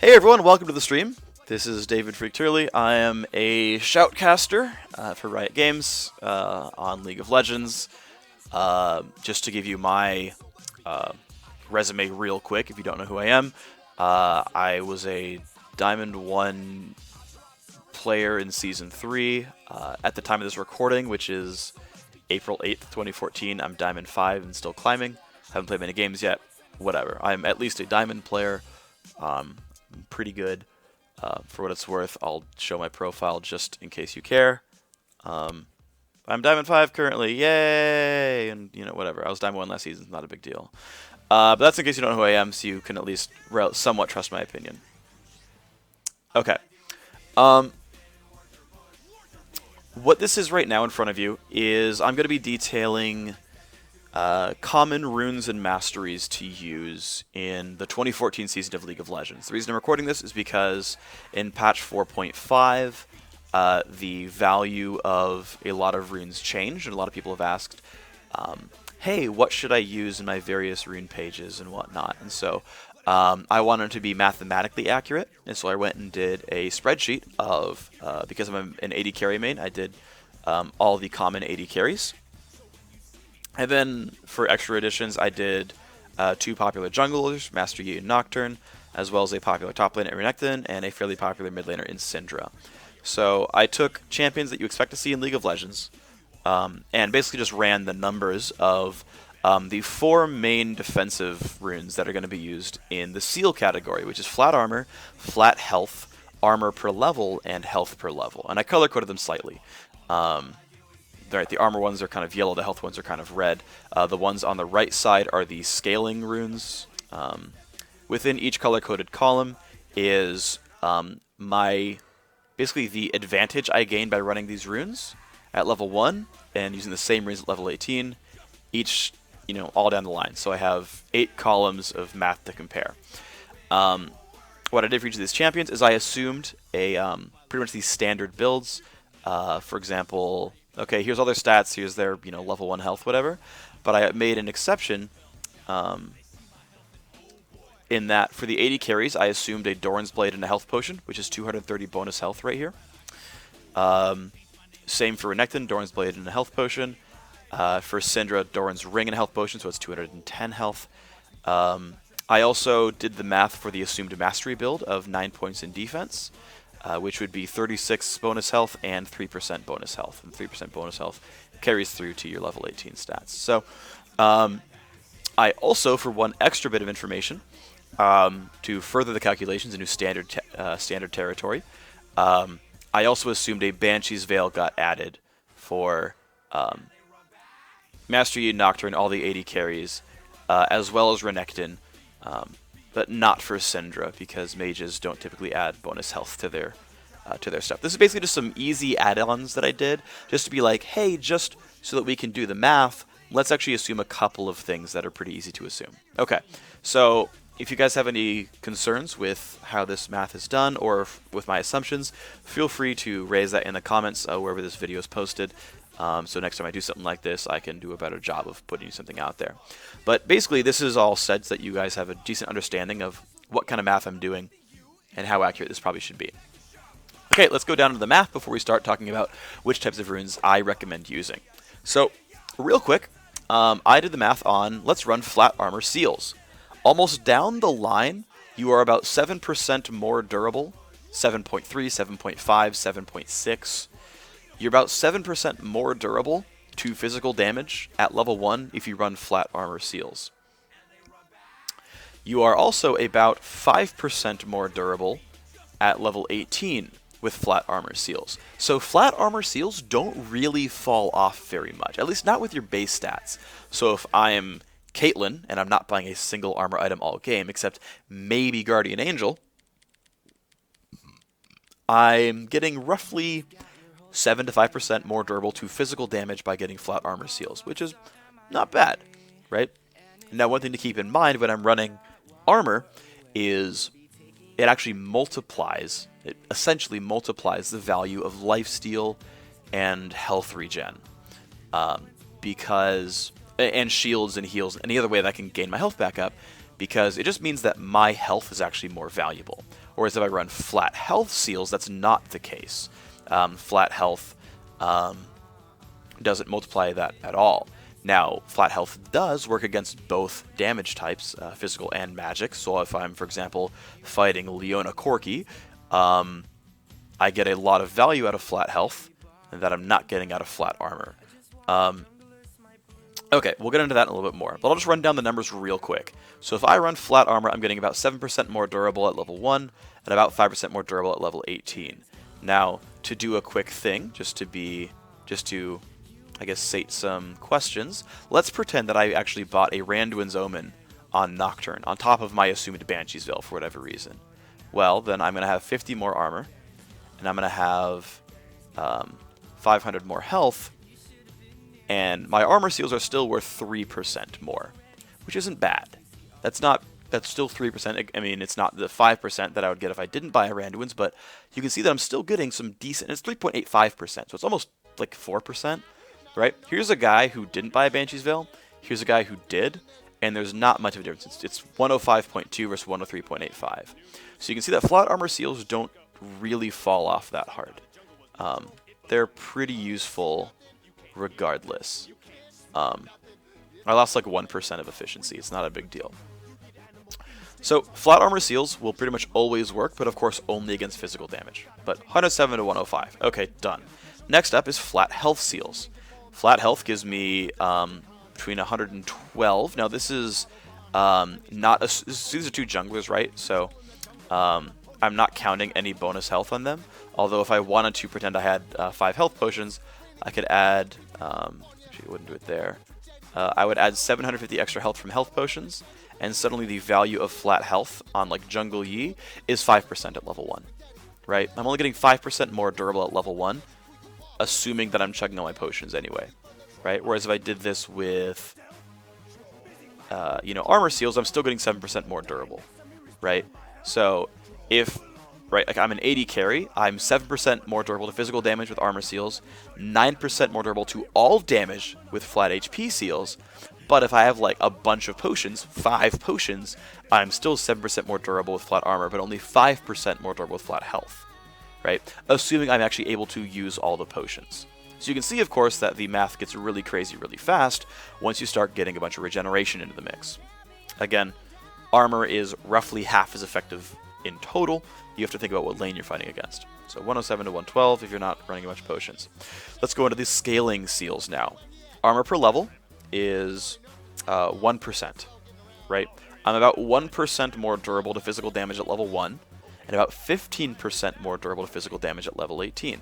Hey everyone, welcome to the stream. This is David Phreak. I am a shoutcaster for Riot Games on League of Legends. Just to give you my resume real quick, if you don't know who I am, I was a Diamond 1 player in Season 3. At the time of this recording, which is April 8th, 2014, I'm Diamond 5 and still climbing. Haven't played many games yet. Whatever. I'm at least a Diamond player. Pretty good. For what it's worth, I'll show my profile just in case you care. I'm Diamond 5 currently, yay! And, whatever. I was Diamond 1 last season, not a big deal. But that's in case you don't know who I am, so you can at least somewhat trust my opinion. Okay. What this is right now in front of you is I'm going to be detailing common runes and masteries to use in the 2014 season of League of Legends. The reason I'm recording this is because in patch 4.5, the value of a lot of runes changed, and a lot of people have asked, hey, what should I use in my various rune pages and whatnot? And so I wanted to be mathematically accurate, and so I went and did a spreadsheet of, because I'm an AD carry main, I did all the common AD carries. And then for extra additions, I did 2 popular junglers, Master Yi and Nocturne, as well as a popular top laner in Renekton and a fairly popular mid laner in Syndra. So I took champions that you expect to see in League of Legends, and basically just ran the numbers of the 4 main defensive runes that are going to be used in the Seal category, which is flat armor, flat health, armor per level, and health per level. And I color-coded them slightly. The armor ones are kind of yellow, the health ones are kind of red. The ones on the right side are the scaling runes. Within each color-coded column is basically the advantage I gain by running these runes at level 1 and using the same runes at level 18, each, all down the line. So I have 8 columns of math to compare. What I did for each of these champions is I assumed pretty much these standard builds. For example, okay, here's all their stats, here's their, level 1 health, whatever. But I made an exception in that for the 80 carries, I assumed a Doran's Blade and a health potion, which is 230 bonus health right here. Same for Renekton, Doran's Blade and a health potion. For Syndra, Doran's Ring and a health potion, so it's 210 health. I also did the math for the assumed mastery build of 9 points in defense. Which would be 36 bonus health and 3% bonus health. And 3% bonus health carries through to your level 18 stats. So I also, for one extra bit of information, to further the calculations into standard territory, I also assumed a Banshee's Veil got added for Master Yi, Nocturne, all the 80 carries, as well as Renekton, but not for Syndra, because mages don't typically add bonus health to their stuff. This is basically just some easy add-ons that I did, just to be like, hey, just so that we can do the math, let's actually assume a couple of things that are pretty easy to assume. Okay, so if you guys have any concerns with how this math is done, or with my assumptions, feel free to raise that in the comments wherever this video is posted. So next time I do something like this, I can do a better job of putting something out there. But basically, this is all said so that you guys have a decent understanding of what kind of math I'm doing and how accurate this probably should be. Okay, let's go down to the math before we start talking about which types of runes I recommend using. So, real quick, I did the math on, let's run flat armor seals. Almost down the line, you are about 7% more durable, 7.3, 7.5, 7.6. You're about 7% more durable to physical damage at level 1 if you run flat armor seals. You are also about 5% more durable at level 18 with flat armor seals. So flat armor seals don't really fall off very much, at least not with your base stats. So if I am Caitlyn and I'm not buying a single armor item all game, except maybe Guardian Angel, I'm getting roughly 7 to 5% more durable to physical damage by getting flat armor seals, which is not bad, right? Now, one thing to keep in mind when I'm running armor is it actually multiplies, it essentially multiplies the value of lifesteal and health regen, and shields and heals, any other way that I can gain my health back up, because it just means that my health is actually more valuable. Whereas if I run flat health seals, that's not the case. Flat health doesn't multiply that at all. Now, flat health does work against both damage types, physical and magic. So if I'm, for example, fighting Leona Corki, I get a lot of value out of flat health that I'm not getting out of flat armor. Okay, we'll get into that in a little bit more, but I'll just run down the numbers real quick. So if I run flat armor, I'm getting about 7% more durable at level 1, and about 5% more durable at level 18. Now, to do a quick thing, just to, I guess, sate some questions, let's pretend that I actually bought a Randuin's Omen on Nocturne, on top of my assumed Banshee's Veil for whatever reason. Well, then I'm going to have 50 more armor, and I'm going to have 500 more health, and my armor seals are still worth 3% more, which isn't bad. That's still 3%. I mean, it's not the 5% that I would get if I didn't buy a Randuin's, but you can see that I'm still getting some decent. It's 3.85%, so it's almost like 4%, right? Here's a guy who didn't buy a Banshee's Veil. Here's a guy who did, and there's not much of a difference. It's 105.2 versus 103.85. So you can see that flat armor seals don't really fall off that hard. They're pretty useful regardless. I lost like 1% of efficiency. It's not a big deal. So flat armor seals will pretty much always work, but of course only against physical damage. But 107 to 105. Okay, done. Next up is flat health seals. Flat health gives me between 112. Now this is these are two junglers, right? So I'm not counting any bonus health on them. Although if I wanted to pretend I had 5 health potions, I could add, actually I wouldn't do it there. I would add 750 extra health from health potions, and suddenly the value of flat health on like Jungle Yi is 5% at level 1, right? I'm only getting 5% more durable at level 1, assuming that I'm chugging all my potions anyway, right? Whereas if I did this with, armor seals, I'm still getting 7% more durable, right? So if, right, like I'm an 80 carry, I'm 7% more durable to physical damage with armor seals, 9% more durable to all damage with flat HP seals, but if I have like a bunch of potions, 5 potions, I'm still 7% more durable with flat armor, but only 5% more durable with flat health, right? Assuming I'm actually able to use all the potions. So you can see, of course, that the math gets really crazy really fast once you start getting a bunch of regeneration into the mix. Again, armor is roughly half as effective in total. You have to think about what lane you're fighting against. So 107 to 112 if you're not running a bunch of potions. Let's go into the scaling seals now. Armor per level is 1%, right? I'm about 1% more durable to physical damage at level 1, and about 15% more durable to physical damage at level 18.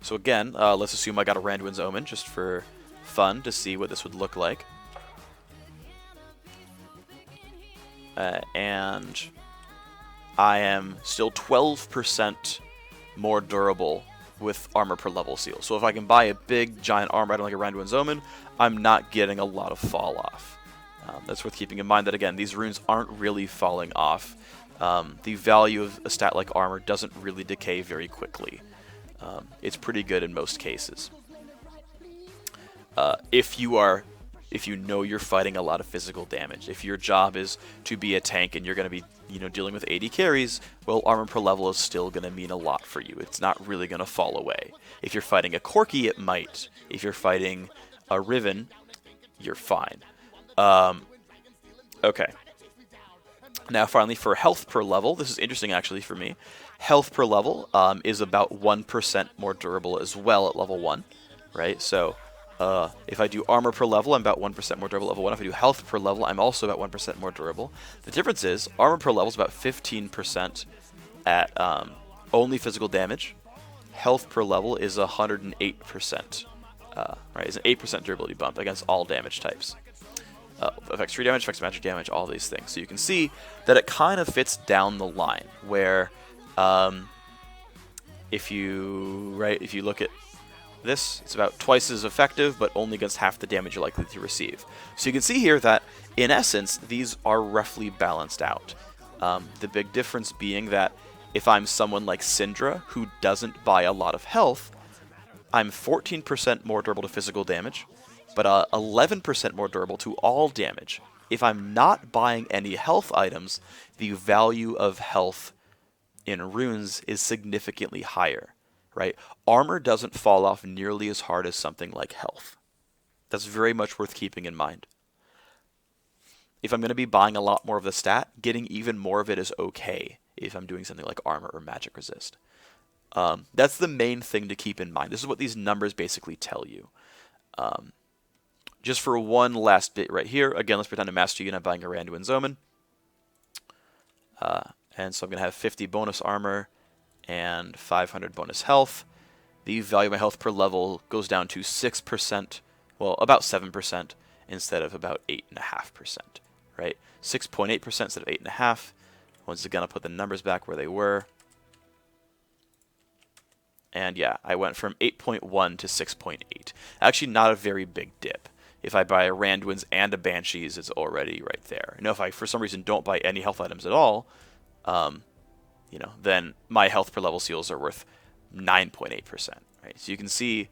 So again, let's assume I got a Randuin's Omen just for fun to see what this would look like. And I am still 12% more durable with armor per level seal. So if I can buy a big giant armor item like a Randuin's Omen, I'm not getting a lot of fall off. That's worth keeping in mind that, again, these runes aren't really falling off. The value of a stat like armor doesn't really decay very quickly. It's pretty good in most cases. If you know you're fighting a lot of physical damage, if your job is to be a tank and you're going to be dealing with 80 carries, well, armor per level is still going to mean a lot for you. It's not really going to fall away. If you're fighting a Corki, it might. If you're fighting a Riven, you're fine. Okay. Now, finally, for health per level, this is interesting actually for me. Health per level is about 1% more durable as well at level 1, right? So if I do armor per level, I'm about 1% more durable at level 1. If I do health per level, I'm also about 1% more durable. The difference is armor per level is about 15% at only physical damage. Health per level is 108%. Right, is an 8% durability bump against all damage types. Affects free damage, affects magic damage, all these things. So you can see that it kind of fits down the line where if you look at this, it's about twice as effective, but only against half the damage you're likely to receive. So you can see here that, in essence, these are roughly balanced out. The big difference being that if I'm someone like Syndra, who doesn't buy a lot of health, I'm 14% more durable to physical damage, but 11% more durable to all damage. If I'm not buying any health items, the value of health in runes is significantly higher, right? Armor doesn't fall off nearly as hard as something like health. That's very much worth keeping in mind. If I'm going to be buying a lot more of the stat, getting even more of it is okay if I'm doing something like armor or magic resist. That's the main thing to keep in mind. This is what these numbers basically tell you. Just for one last bit right here, again, let's pretend to master you and I'm buying a Randuin's Omen. And so I'm going to have 50 bonus armor and 500 bonus health. The value of my health per level goes down to 6%, well, about 7% instead of about 8.5%, right? 6.8% instead of 8.5%. Once again, I'll put the numbers back where they were. And yeah, I went from 8.1 to 6.8. Actually, not a very big dip. If I buy a Randuin's and a Banshee's, it's already right there. Now, if I, for some reason, don't buy any health items at all, then my health per level seals are worth 9.8%. Right? So you can see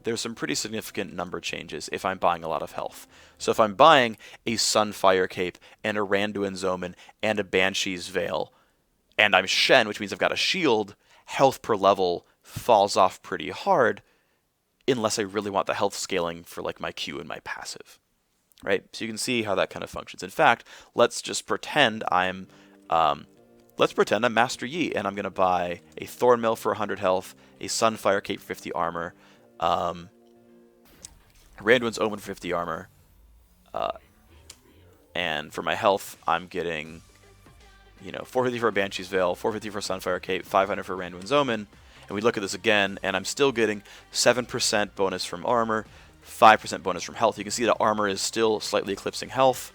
there's some pretty significant number changes if I'm buying a lot of health. So if I'm buying a Sunfire Cape and a Randuin's Omen and a Banshee's Veil, and I'm Shen, which means I've got a shield, health per level falls off pretty hard unless I really want the health scaling for like my Q and my passive. Right? So you can see how that kind of functions. In fact, let's just pretend I'm Master Yi, and I'm going to buy a Thornmail for 100 health, a Sunfire Cape for 50 armor, Randuin's Omen for 50 armor, and for my health, I'm getting, 450 for a Banshee's Veil, 450 for a Sunfire Cape, 500 for Randuin's Omen, and we look at this again, and I'm still getting 7% bonus from armor, 5% bonus from health. You can see that armor is still slightly eclipsing health,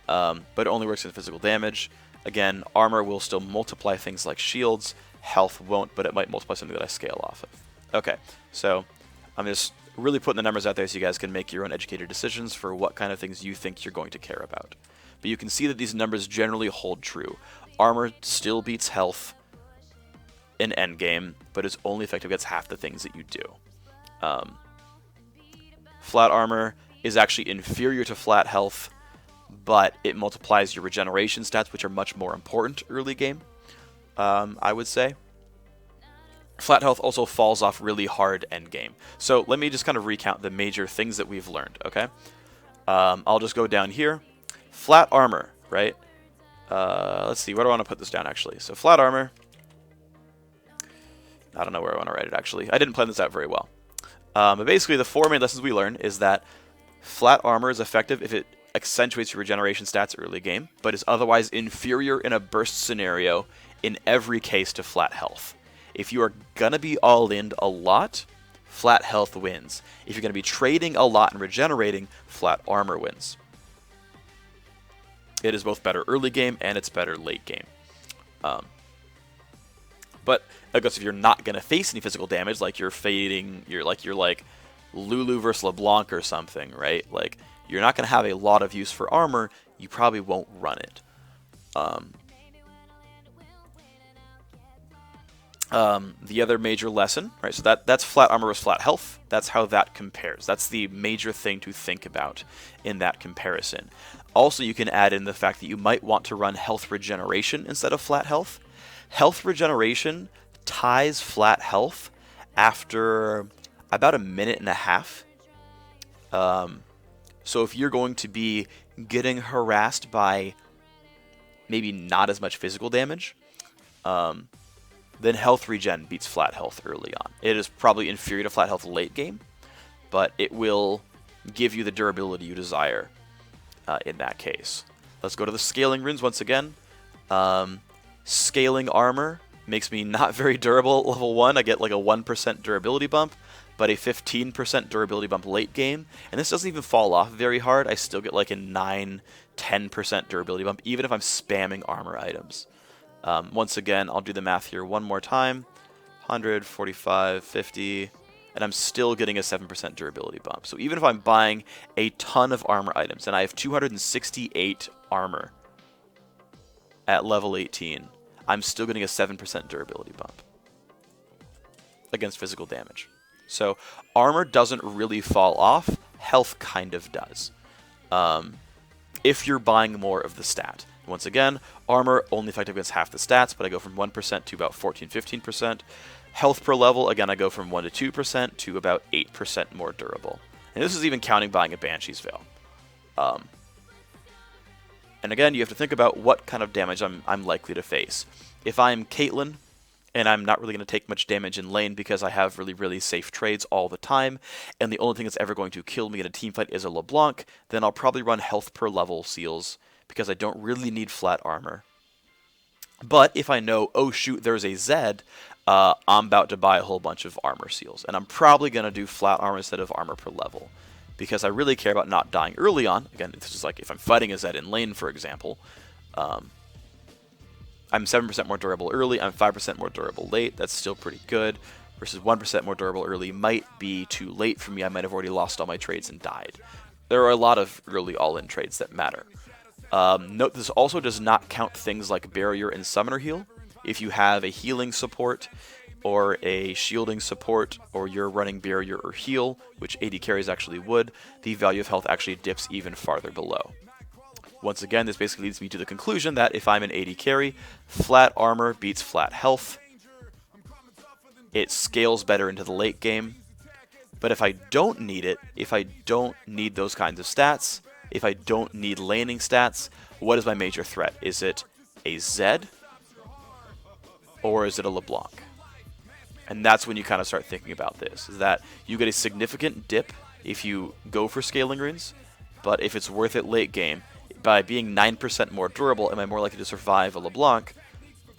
but it only works in physical damage. Again, armor will still multiply things like shields. Health won't, but it might multiply something that I scale off of. Okay, so I'm just really putting the numbers out there so you guys can make your own educated decisions for what kind of things you think you're going to care about. But you can see that these numbers generally hold true. Armor still beats health in endgame, but is only effective against half the things that you do. Flat armor is actually inferior to flat health, but it multiplies your regeneration stats, which are much more important early game, I would say. Flat health also falls off really hard end game. So let me just kind of recount the major things that we've learned, okay? I'll just go down here. Flat armor, right? Let's see, where do I want to put this down, actually? So flat armor. I don't know where I want to write it, actually. I didn't plan this out very well. But basically, the four main lessons we learned is that flat armor is effective if it accentuates your regeneration stats early game, but is otherwise inferior in a burst scenario in every case to flat health. If you are going to be all in a lot, flat health wins. If you're going to be trading a lot and regenerating, flat armor wins. It is both better early game and it's better late game. But I guess if you're not going to face any physical damage, like you're fading, you're like Lulu versus LeBlanc or something, right? Like, you're not going to have a lot of use for armor, you probably won't run it. The other major lesson, right, so that's flat armor versus flat health. That's how that compares. That's the major thing to think about in that comparison. Also, you can add in the fact that you might want to run health regeneration instead of flat health. Health regeneration ties flat health after about a minute and a half. So if you're going to be getting harassed by maybe not as much physical damage, then health regen beats flat health early on. It is probably inferior to flat health late game, but it will give you the durability you desire in that case. Let's go to the scaling runes once again. Scaling armor makes me not very durable at level 1. I get like a 1% durability bump, but a 15% durability bump late game. And this doesn't even fall off very hard. I still get like a 9-10% durability bump, even if I'm spamming armor items. Once again, I'll do the math here one more time. 100, 45, 50, and I'm still getting a 7% durability bump. So even if I'm buying a ton of armor items, and I have 268 armor at level 18, I'm still getting a 7% durability bump against physical damage. So armor doesn't really fall off, health kind of does. If you're buying more of the stat. Once again, armor only effective against half the stats, but I go from 1% to about 14-15%. Health per level, again, I go from 1 to 2% to about 8% more durable. And this is even counting buying a Banshee's Veil. And again, you have to think about what kind of damage I'm likely to face. If I'm Caitlyn, and I'm not really going to take much damage in lane because I have really, really safe trades all the time, and the only thing that's ever going to kill me in a teamfight is a LeBlanc, then I'll probably run health per level seals because I don't really need flat armor. But if I know, oh shoot, there's a Zed, I'm about to buy a whole bunch of armor seals, and I'm probably going to do flat armor instead of armor per level because I really care about not dying early on. Again, this is like if I'm fighting a Zed in lane, for example. I'm 7% more durable early, I'm 5% more durable late. That's still pretty good. Versus 1% more durable early might be too late for me. I might have already lost all my trades and died. There are a lot of early all-in trades that matter. Note this also does not count things like barrier and summoner heal. If you have a healing support or a shielding support, or you're running barrier or heal, which AD carries actually would, the value of health actually dips even farther below. Once again, this basically leads me to the conclusion that if I'm an AD carry, flat armor beats flat health. It scales better into the late game. But if I don't need it, if I don't need those kinds of stats, if I don't need laning stats, what is my major threat? Is it a Zed? Or is it a LeBlanc? And that's when you kind of start thinking about this, is that you get a significant dip if you go for scaling runes, but if it's worth it late game, by being 9% more durable, am I more likely to survive a LeBlanc?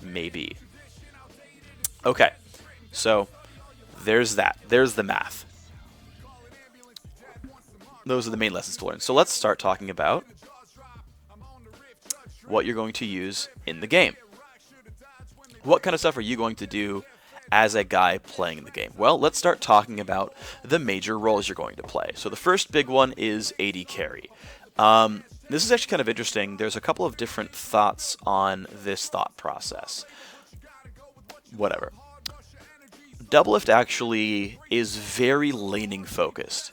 Maybe. Okay, so there's that. There's the math. Those are the main lessons to learn. So let's start talking about what you're going to use in the game. What kind of stuff are you going to do as a guy playing the game? Well, let's start talking about the major roles you're going to play. So the first big one is AD carry. This is actually kind of interesting. There's a couple of different thoughts on this thought process. Whatever. Doublelift actually is very laning focused.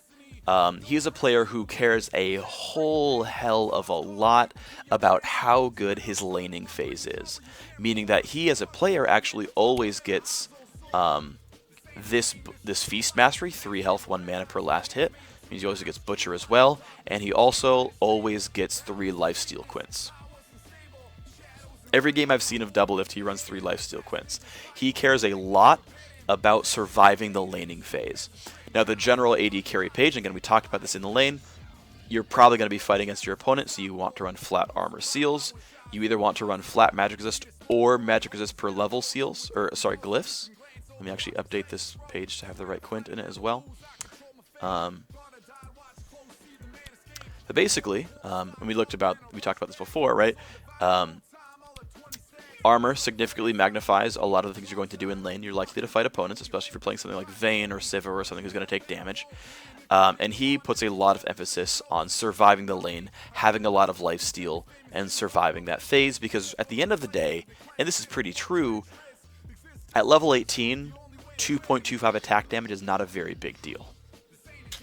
He is a player who cares a whole hell of a lot about how good his laning phase is. Meaning that he as a player actually always gets this Feast Mastery, 3 health, 1 mana per last hit. Means he always gets Butcher as well, and he also always gets 3 Lifesteal Quints. Every game I've seen of Doublelift, he runs 3 Lifesteal Quints. He cares a lot about surviving the laning phase. Now, the general AD carry page, again, we talked about this in the lane, you're probably going to be fighting against your opponent, so you want to run flat armor seals. You either want to run flat magic resist or magic resist per level seals, or sorry, glyphs. Let me actually update this page to have the right quint in it as well. But basically, when we talked about this before, right? Armor significantly magnifies a lot of the things you're going to do in lane. You're likely to fight opponents, especially if you're playing something like Vayne or Sivir or something who's going to take damage. And he puts a lot of emphasis on surviving the lane, having a lot of lifesteal, and surviving that phase, because at the end of the day, and this is pretty true, at level 18, 2.25 attack damage is not a very big deal.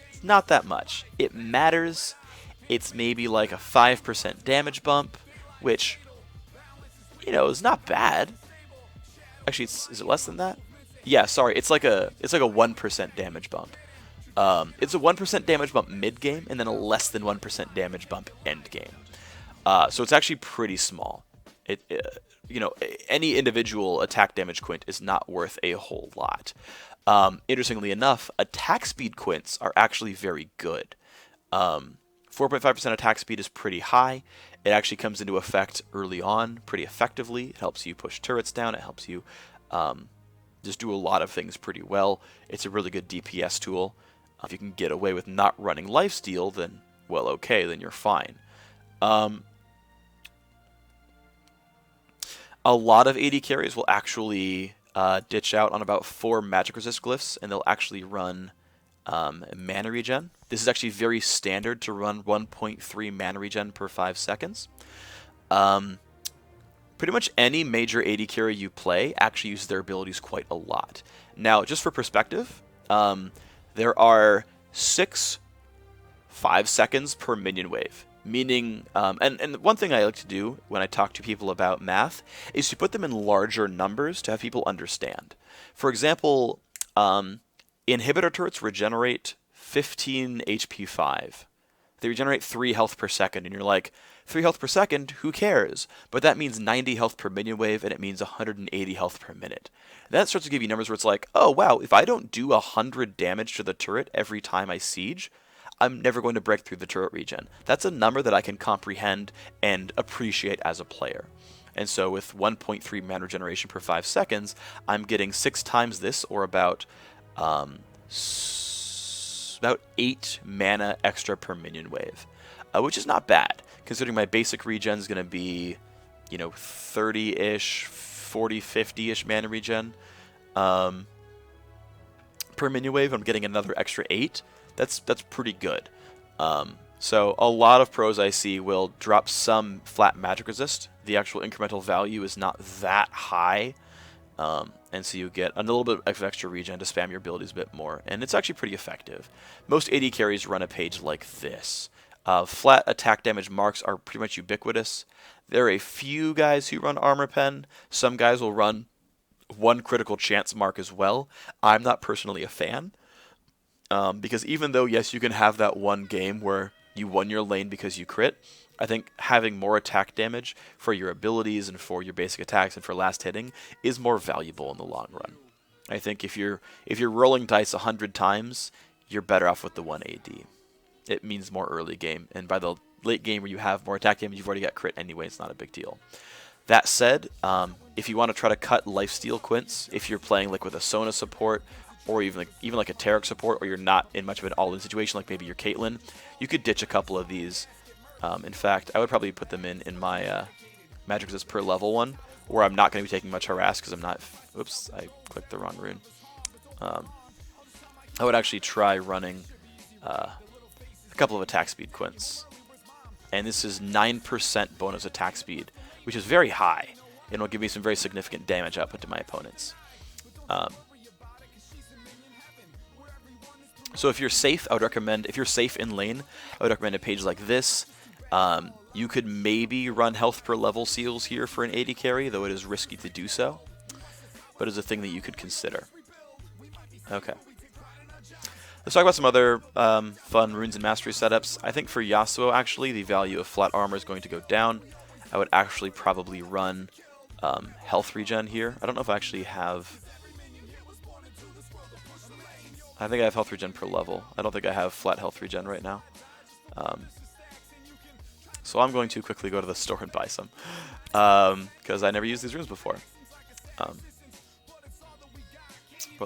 It's not that much. It matters. It's maybe like a 5% damage bump, which, you know, is not bad. Actually, is it less than that? Yeah, sorry. It's like a 1% damage bump. It's a 1% damage bump mid-game, and then a less than 1% damage bump end-game. So it's actually pretty small. You know, any individual attack damage quint is not worth a whole lot. Interestingly enough, attack speed quints are actually very good. 4.5% attack speed is pretty high. It actually comes into effect early on pretty effectively. It helps you push turrets down. It helps you just do a lot of things pretty well. It's a really good DPS tool. If you can get away with not running lifesteal, then, well, okay, then you're fine. A lot of AD carries will actually ditch out on about 4 magic resist glyphs, and they'll actually run mana regen. This is actually very standard to run 1.3 mana regen per 5 seconds. Pretty much any major AD carry you play actually uses their abilities quite a lot. Now, just for perspective, there are 6 5 seconds per minion wave. Meaning, and one thing I like to do when I talk to people about math is to put them in larger numbers to have people understand. For example, inhibitor turrets regenerate 15 HP 5. They regenerate 3 health per second, and you're like, 3 health per second, who cares? But that means 90 health per minion wave, and it means 180 health per minute. And that starts to give you numbers where it's like, oh wow, if I don't do 100 damage to the turret every time I siege, I'm never going to break through the turret regen. That's a number that I can comprehend and appreciate as a player. And so with 1.3 mana regeneration per 5 seconds, I'm getting 6 times this, or about 8 mana extra per minion wave, which is not bad, considering my basic regen is going to be, 30-ish, 40, 50-ish mana regen per minion wave. I'm getting another extra 8. That's pretty good. So a lot of pros I see will drop some flat magic resist. The actual incremental value is not that high, and so you get a little bit of extra regen to spam your abilities a bit more, and it's actually pretty effective. Most AD carries run a page like this. Flat attack damage marks are pretty much ubiquitous. There are a few guys who run armor pen. Some guys will run one critical chance mark as well. I'm not personally a fan. Because even though, yes, you can have that one game where you won your lane because you crit, I think having more attack damage for your abilities and for your basic attacks and for last hitting is more valuable in the long run. I think if you're rolling dice 100 times, you're better off with the 1 AD. It means more early game, and by the late game where you have more attack damage, you've already got crit anyway, it's not a big deal. That said, if you want to try to cut lifesteal quints, if you're playing like with a Sona support, or even like a Taric support, or you're not in much of an all-in situation, like maybe you're Caitlyn, you could ditch a couple of these. In fact, I would probably put them in my magic resist per level one, where I'm not going to be taking much harass because I'm not... Oops, I clicked the wrong rune. I would actually try running a couple of attack speed quints. And this is 9% bonus attack speed, which is very high, and will give me some very significant damage output to my opponents. So if you're safe, I would recommend, if you're safe in lane, I would recommend a page like this. You could maybe run health per level seals here for an AD carry, though it is risky to do so. But it's a thing that you could consider. Okay. Let's talk about some other fun runes and mastery setups. I think for Yasuo, actually, the value of flat armor is going to go down. I would actually probably run health regen here. I don't know if I actually have... I think I have health regen per level. I don't think I have flat health regen right now. So I'm going to quickly go to the store and buy some, because I never used these runes before. But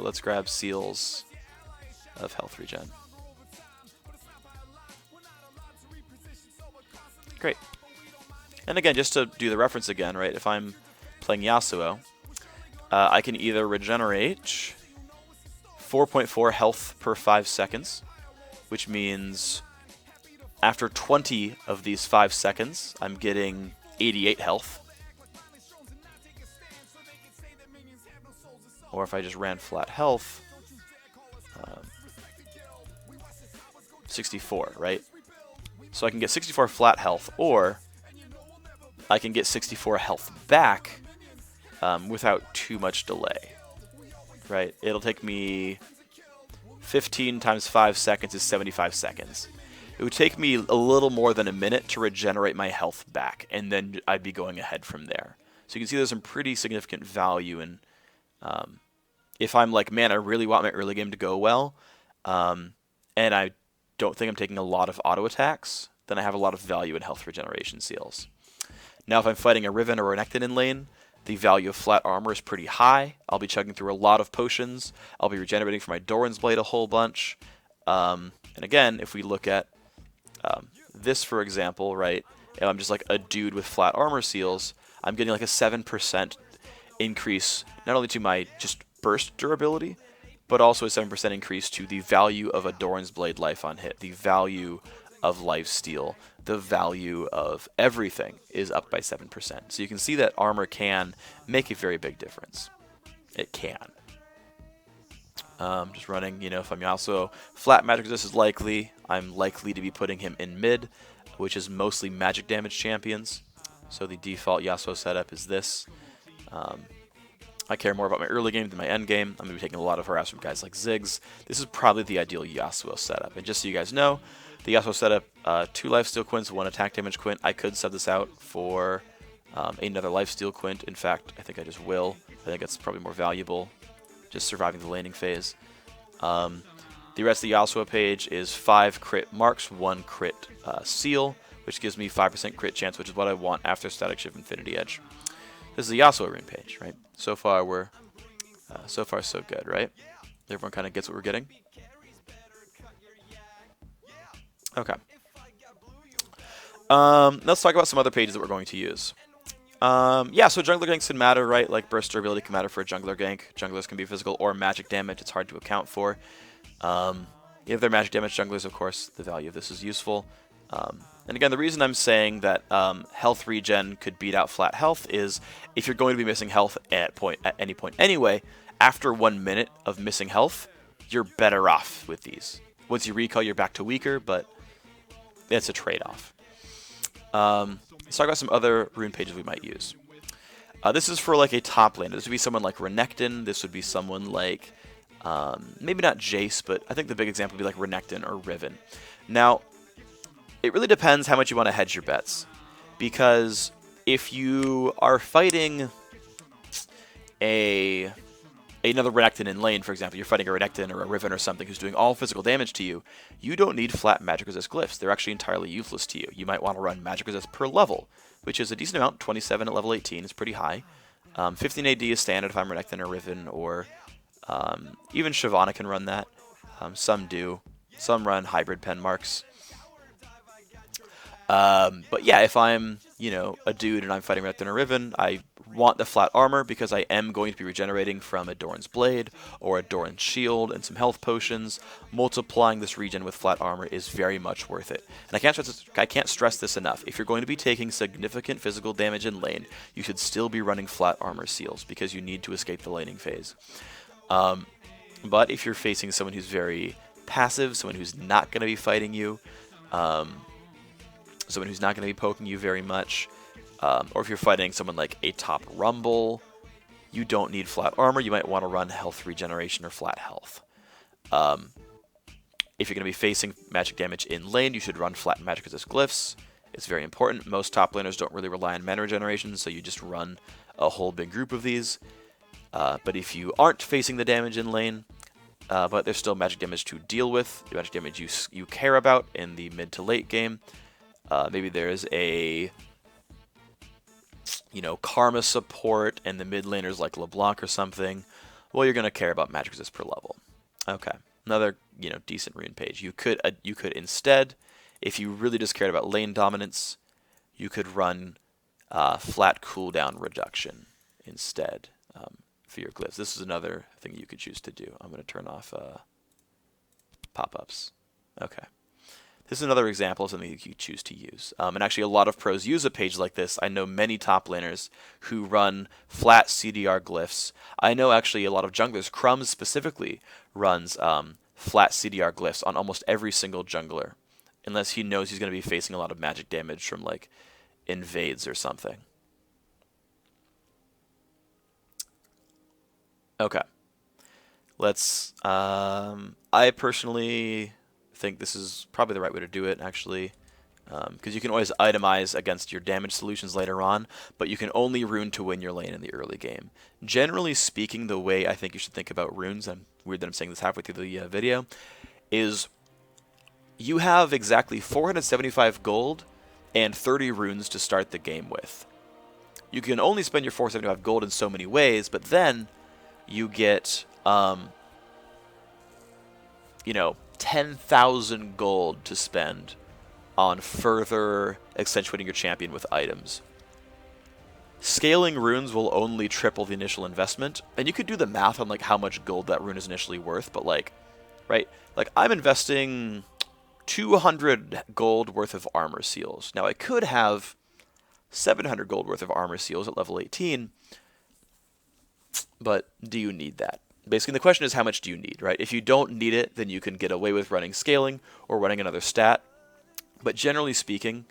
let's grab seals of health regen. Great. And again, just to do the reference again, right? If I'm playing Yasuo, I can either regenerate 4.4 health per 5 seconds, which means after 20 of these 5 seconds, I'm getting 88 health. Or if I just ran flat health, 64, right? So I can get 64 flat health, or I can get 64 health back without too much delay. Right, it'll take me 15 times 5 seconds is 75 seconds. It would take me a little more than a minute to regenerate my health back, and then I'd be going ahead from there. So you can see there's some pretty significant value in, if I'm like, man, I really want my early game to go well, and I don't think I'm taking a lot of auto attacks, then I have a lot of value in health regeneration seals. Now if I'm fighting a Riven or an Ekton in lane, the value of flat armor is pretty high. I'll be chugging through a lot of potions. I'll be regenerating for my Doran's Blade a whole bunch. And again, if we look at this, for example, right, if I'm just like a dude with flat armor seals, I'm getting like a 7% increase, not only to my just burst durability, but also a 7% increase to the value of a Doran's Blade life on hit, the value of lifesteal, the value of everything is up by 7%. So you can see that armor can make a very big difference. It can. Just running, if I'm Yasuo, flat magic resist is likely. I'm likely to be putting him in mid, which is mostly magic damage champions. So the default Yasuo setup is this. I care more about my early game than my end game. I'm going to be taking a lot of harass from guys like Ziggs. This is probably the ideal Yasuo setup. And just so you guys know, the Yasuo setup, 2 lifesteal quints, 1 attack damage quint. I could sub this out for another lifesteal quint. In fact, I think I just will. I think that's probably more valuable, just surviving the laning phase. The rest of the Yasuo page is 5 crit marks, 1 crit seal, which gives me 5% crit chance, which is what I want after Static Shift Infinity Edge. This is the Yasuo rune page, right? So far so good, right? Everyone kind of gets what we're getting. Okay. Let's talk about some other pages that we're going to use. Yeah, so jungler ganks can matter, right? Like burst durability can matter for a jungler gank. Junglers can be physical or magic damage. It's hard to account for. If they're magic damage junglers, of course, the value of this is useful. And again, the reason I'm saying that health regen could beat out flat health is if you're going to be missing health at any point anyway, after 1 minute of missing health, you're better off with these. Once you recall, you're back to weaker, but it's a trade-off. Let's talk about some other rune pages we might use. This is for like a top laner. This would be someone like Renekton. This would be someone like, maybe not Jace, but I think the big example would be like Renekton or Riven. Now, it really depends how much you want to hedge your bets. Because if you are fighting another Renekton in lane, for example, you're fighting a Renekton or a Riven or something who's doing all physical damage to you, you don't need flat magic resist glyphs. They're actually entirely useless to you. You might want to run magic resist per level, which is a decent amount. 27 at level 18 is pretty high. 15 AD is standard if I'm Renekton or Riven, or even Shyvana can run that. Some do. Some run hybrid pen marks. But yeah, if I'm, a dude and I'm fighting Renekton or Riven, I want the flat armor because I am going to be regenerating from a Doran's Blade or a Doran's Shield and some health potions. Multiplying this regen with flat armor is very much worth it. And I can't stress this enough. If you're going to be taking significant physical damage in lane, you should still be running flat armor seals because you need to escape the laning phase. But if you're facing someone who's very passive, someone who's not going to be fighting you, someone who's not going to be poking you very much, or if you're fighting someone like a top Rumble, you don't need flat armor. You might want to run health regeneration or flat health. If you're going to be facing magic damage in lane, you should run flat magic resist glyphs. It's very important. Most top laners don't really rely on mana regeneration, so you just run a whole big group of these. But if you aren't facing the damage in lane, but there's still magic damage to deal with, the magic damage you care about in the mid to late game, maybe there's a karma support and the mid laners like LeBlanc or something, well, you're going to care about magic resist per level. Okay, another decent rune page. You could instead, if you really just cared about lane dominance, you could run flat cooldown reduction instead for your glyphs. This is another thing you could choose to do. I'm going to turn off pop-ups. Okay. This is another example of something you choose to use. And actually, a lot of pros use a page like this. I know many top laners who run flat CDR glyphs. I know actually a lot of junglers, Crumbs specifically, runs flat CDR glyphs on almost every single jungler, unless he knows he's going to be facing a lot of magic damage from like invades or something. Okay. Let's... I personally think this is probably the right way to do it, actually, because you can always itemize against your damage solutions later on, but you can only rune to win your lane in the early game. Generally speaking, the way I think you should think about runes, and weird that I'm saying this halfway through the video, is you have exactly 475 gold and 30 runes to start the game with. You can only spend your 475 gold in so many ways, but then you get 10,000 gold to spend on further accentuating your champion with items. Scaling runes will only triple the initial investment, and you could do the math on like how much gold that rune is initially worth, but like I'm investing 200 gold worth of armor seals. Now I could have 700 gold worth of armor seals at level 18, but do you need that? Basically, the question is how much do you need, right? If you don't need it, then you can get away with running scaling or running another stat. But generally speaking,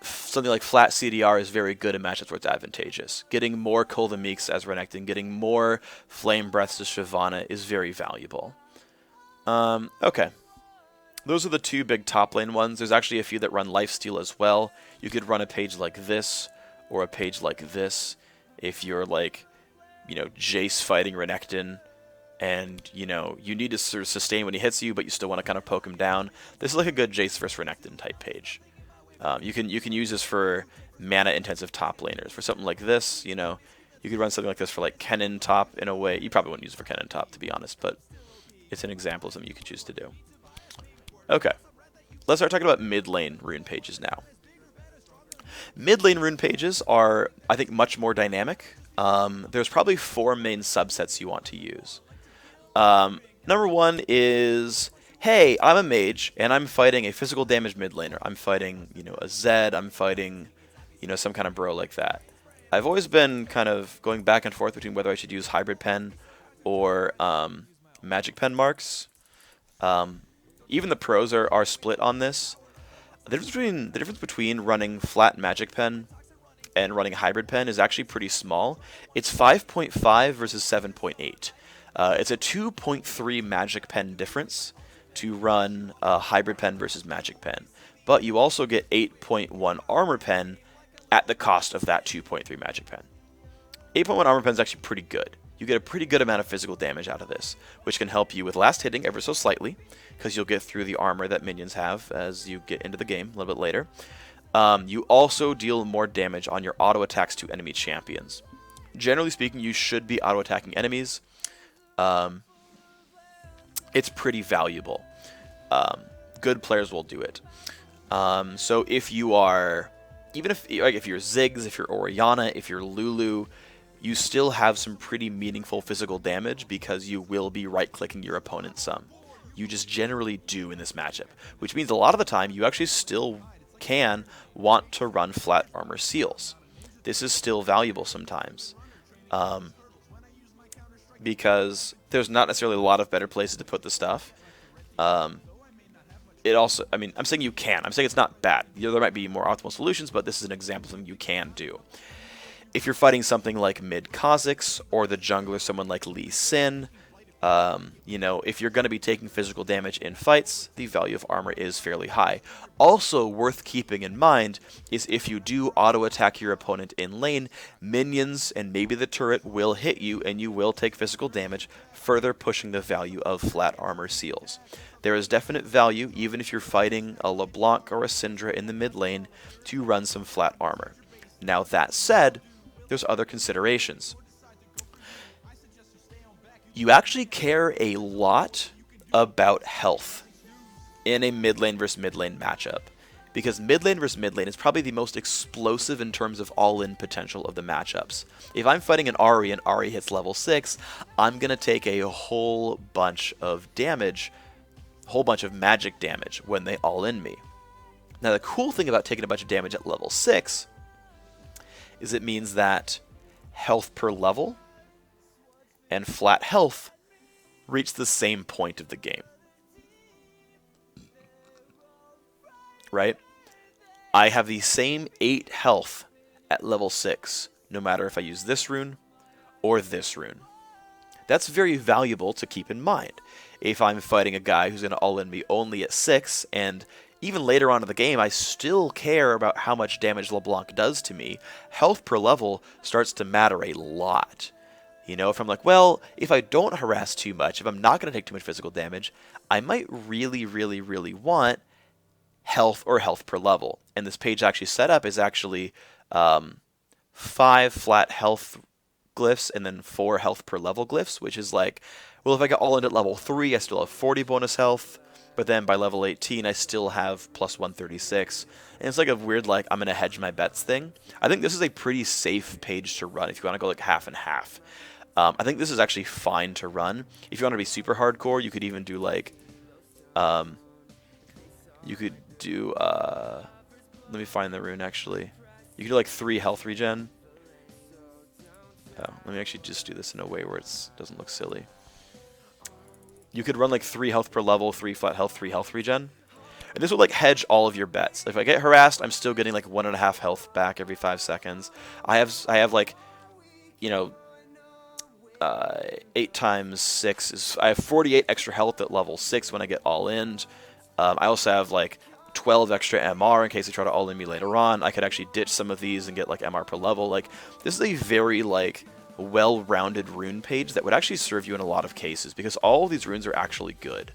something like flat CDR is very good in matchups where it's advantageous. Getting more Kul the Meeks as Renekton, getting more Flame Breaths as Shyvana is very valuable. Okay. Those are the two big top lane ones. There's actually a few that run lifesteal as well. You could run a page like this or a page like this if you're like, Jace fighting Renekton and, you need to sort of sustain when he hits you, but you still want to kind of poke him down. This is like a good Jace versus Renekton type page. You can use this for mana-intensive top laners. For something like this, you could run something like this for like Kennen top in a way. You probably wouldn't use it for Kennen top, to be honest, but it's an example of something you could choose to do. Okay, let's start talking about mid-lane rune pages now. Mid-lane rune pages are, I think, much more dynamic. There's probably 4 main subsets you want to use. Number one is, hey, I'm a mage, and I'm fighting a physical damage mid laner. I'm fighting, a Zed, I'm fighting, some kind of bro like that. I've always been kind of going back and forth between whether I should use Hybrid Pen or Magic Pen marks. Even the pros are split on this. The difference between running flat Magic Pen and running Hybrid Pen is actually pretty small. It's 5.5 versus 7.8. It's a 2.3 Magic Pen difference to run Hybrid Pen versus Magic Pen. But you also get 8.1 Armor Pen at the cost of that 2.3 Magic Pen. 8.1 Armor Pen is actually pretty good. You get a pretty good amount of physical damage out of this, which can help you with last hitting ever so slightly, because you'll get through the armor that minions have as you get into the game a little bit later. You also deal more damage on your auto attacks to enemy champions. Generally speaking, you should be auto attacking enemies. It's pretty valuable. Good players will do it. So if you are, even if you're Ziggs, if you're Orianna, if you're Lulu, you still have some pretty meaningful physical damage because you will be right-clicking your opponent some. You just generally do in this matchup, which means a lot of the time you actually still can want to run flat armor seals. This is still valuable sometimes. Because there's not necessarily a lot of better places to put the stuff. It also, I'm saying you can. I'm saying it's not bad. There might be more optimal solutions, but this is an example of something you can do. If you're fighting something like mid Kha'Zix or the jungler, someone like Lee Sin, if you're going to be taking physical damage in fights, the value of armor is fairly high. Also worth keeping in mind is if you do auto-attack your opponent in lane, minions and maybe the turret will hit you and you will take physical damage, further pushing the value of flat armor seals. There is definite value, even if you're fighting a LeBlanc or a Syndra in the mid lane, to run some flat armor. Now that said, there's other considerations. You actually care a lot about health in a mid lane versus mid lane matchup, because mid lane versus mid lane is probably the most explosive in terms of all-in potential of the matchups. If I'm fighting an Ahri and Ahri hits level 6, I'm going to take a whole bunch of damage, whole bunch of magic damage when they all-in me. Now the cool thing about taking a bunch of damage at level 6 is it means that health per level and flat health reach the same point of the game. Right? I have the same 8 health at level 6, no matter if I use this rune or this rune. That's very valuable to keep in mind. If I'm fighting a guy who's going to all-in me only at 6, and even later on in the game I still care about how much damage LeBlanc does to me, health per level starts to matter a lot. If I'm like, well, if I don't harass too much, if I'm not going to take too much physical damage, I might really, really, really want health or health per level. And this page actually set up is actually 5 flat health glyphs and then 4 health per level glyphs, which is like, well, if I get all in at level 3, I still have 40 bonus health, but then by level 18, I still have plus 136. And it's like a weird, like, I'm going to hedge my bets thing. I think this is a pretty safe page to run if you want to go like half and half. I think this is actually fine to run. If you want to be super hardcore, you could even do like, let me find the rune actually. You could do like 3 health regen. Oh, Let me actually just do this in a way where it doesn't look silly. You could run like 3 health per level, 3 flat health, 3 health regen. And this would like hedge all of your bets. If I get harassed, I'm still getting like 1.5 health back every 5 seconds. I have like, you know, 8 times 6 is... I have 48 extra health at level 6 when I get all in. I also have like 12 extra MR in case they try to all in me later on. I could actually ditch some of these and get like MR per level. Like, this is a very like well-rounded rune page that would actually serve you in a lot of cases because all of these runes are actually good.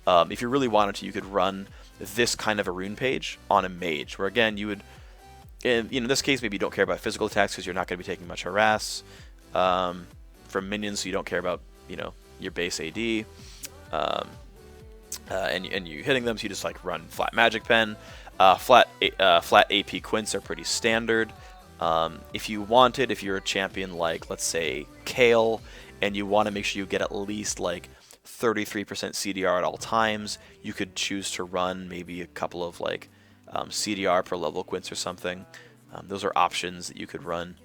If you really wanted to, you could run this kind of a rune page on a mage, where again you would, in this case, maybe you don't care about physical attacks because you're not going to be taking much harass from minions, so you don't care about your base AD, and you hitting them, so you just like run flat magic pen. Flat AP quints are pretty standard. If you're a champion like, let's say, Kale, and you want to make sure you get at least like 33% CDR at all times, you could choose to run maybe a couple of like CDR per level quints or something. Those are options that you could run.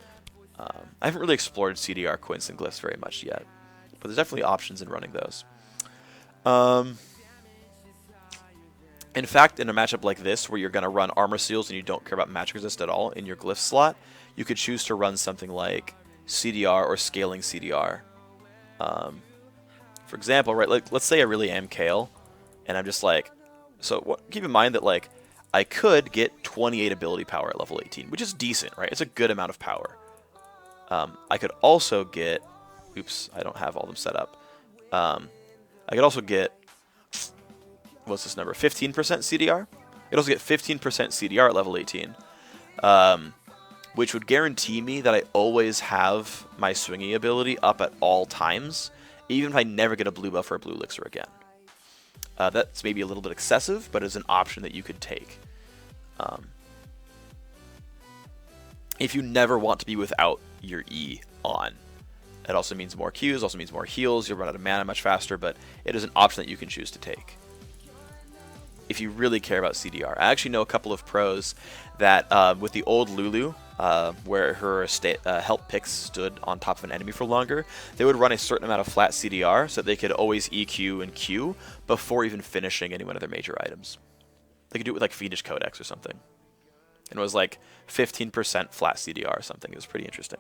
I haven't really explored CDR quints and glyphs very much yet, but there's definitely options in running those. In fact, in a matchup like this, where you're going to run armor seals and you don't care about magic resist at all in your glyph slot, you could choose to run something like CDR or scaling CDR. For example, right, like let's say I really am Kale, and I'm just like, keep in mind that like I could get 28 ability power at level 18, which is decent, right? It's a good amount of power. I could also get, oops, I don't have all of them set up. I could also get, what's this number? 15% CDR. I could also get 15% CDR at level 18, which would guarantee me that I always have my swinging ability up at all times, even if I never get a blue buff or a blue elixir again. That's maybe a little bit excessive, but it's an option that you could take. If you never want to be without your E on. It also means more Qs, also means more heals, you'll run out of mana much faster, but it is an option that you can choose to take. If you really care about CDR. I actually know a couple of pros that with the old Lulu, where her help picks stood on top of an enemy for longer, they would run a certain amount of flat CDR so they could always EQ and Q before even finishing any one of their major items. They could do it with like Fiendish Codex or something. And it was like 15% flat CDR or something. It was pretty interesting.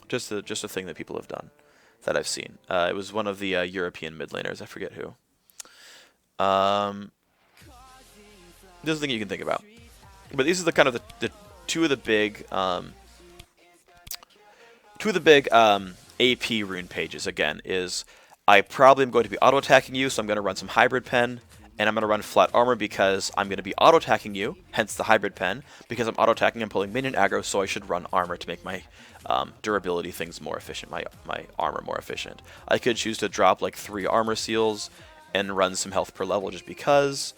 Just a thing that people have done that I've seen. It was one of the European mid laners. I forget who. This is a thing you can think about. But these are the kind of the two of the big AP rune pages. Again, is I probably am going to be auto attacking you, so I'm going to run some hybrid pen, and I'm going to run flat armor because I'm going to be auto attacking you. Hence the hybrid pen, because I'm auto attacking and pulling minion aggro, so I should run armor to make my durability things more efficient, my armor more efficient. I could choose to drop like 3 armor seals and run some health per level just because.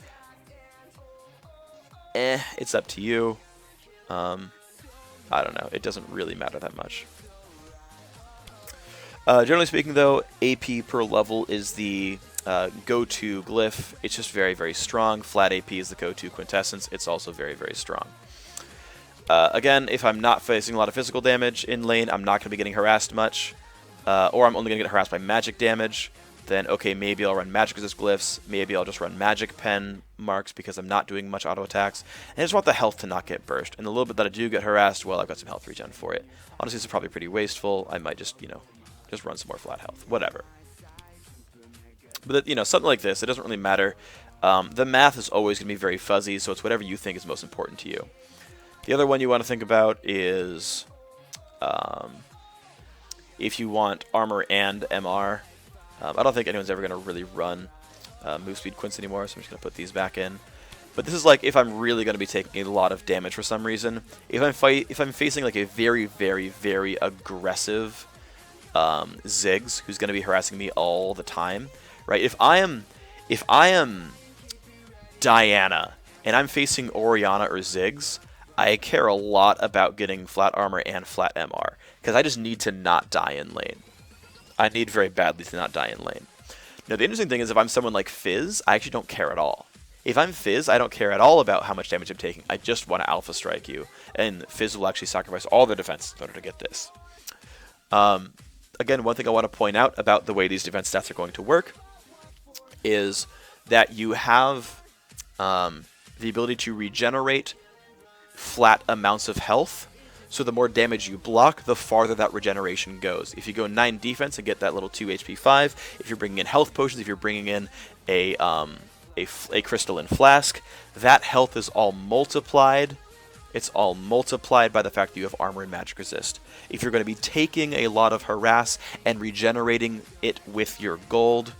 It's up to you. I don't know. It doesn't really matter that much. Generally speaking, though, AP per level is the go-to glyph. It's just very, very strong. Flat AP is the go-to quintessence. It's also very, very strong. Again, if I'm not facing a lot of physical damage in lane, I'm not going to be getting harassed much, or I'm only going to get harassed by magic damage, then okay, maybe I'll run magic resist glyphs, maybe I'll just run magic pen marks because I'm not doing much auto attacks, and I just want the health to not get burst. And the little bit that I do get harassed, well, I've got some health regen for it. Honestly, this is probably pretty wasteful. I might just, just run some more flat health, whatever. But, something like this, it doesn't really matter. The math is always going to be very fuzzy, so it's whatever you think is most important to you. The other one you want to think about is if you want armor and MR. I don't think anyone's ever going to really run move speed quints anymore, so I'm just going to put these back in. But this is like if I'm really going to be taking a lot of damage for some reason. If I'm facing like a very, very, very aggressive Ziggs who's going to be harassing me all the time, right? If I am Diana and I'm facing Orianna or Ziggs, I care a lot about getting flat armor and flat MR because I just need to not die in lane. I need very badly to not die in lane. Now, the interesting thing is if I'm someone like Fizz, I actually don't care at all. If I'm Fizz, I don't care at all about how much damage I'm taking. I just want to Alpha Strike you. And Fizz will actually sacrifice all their defense in order to get this. Again, one thing I want to point out about the way these defense stats are going to work is that you have the ability to regenerate flat amounts of health. So the more damage you block, the farther that regeneration goes. If you go 9 defense and get that little 2 HP 5, if you're bringing in health potions, if you're bringing in a crystalline flask, that health is all multiplied. It's all multiplied by the fact that you have armor and magic resist. If you're going to be taking a lot of harass and regenerating it with your gold,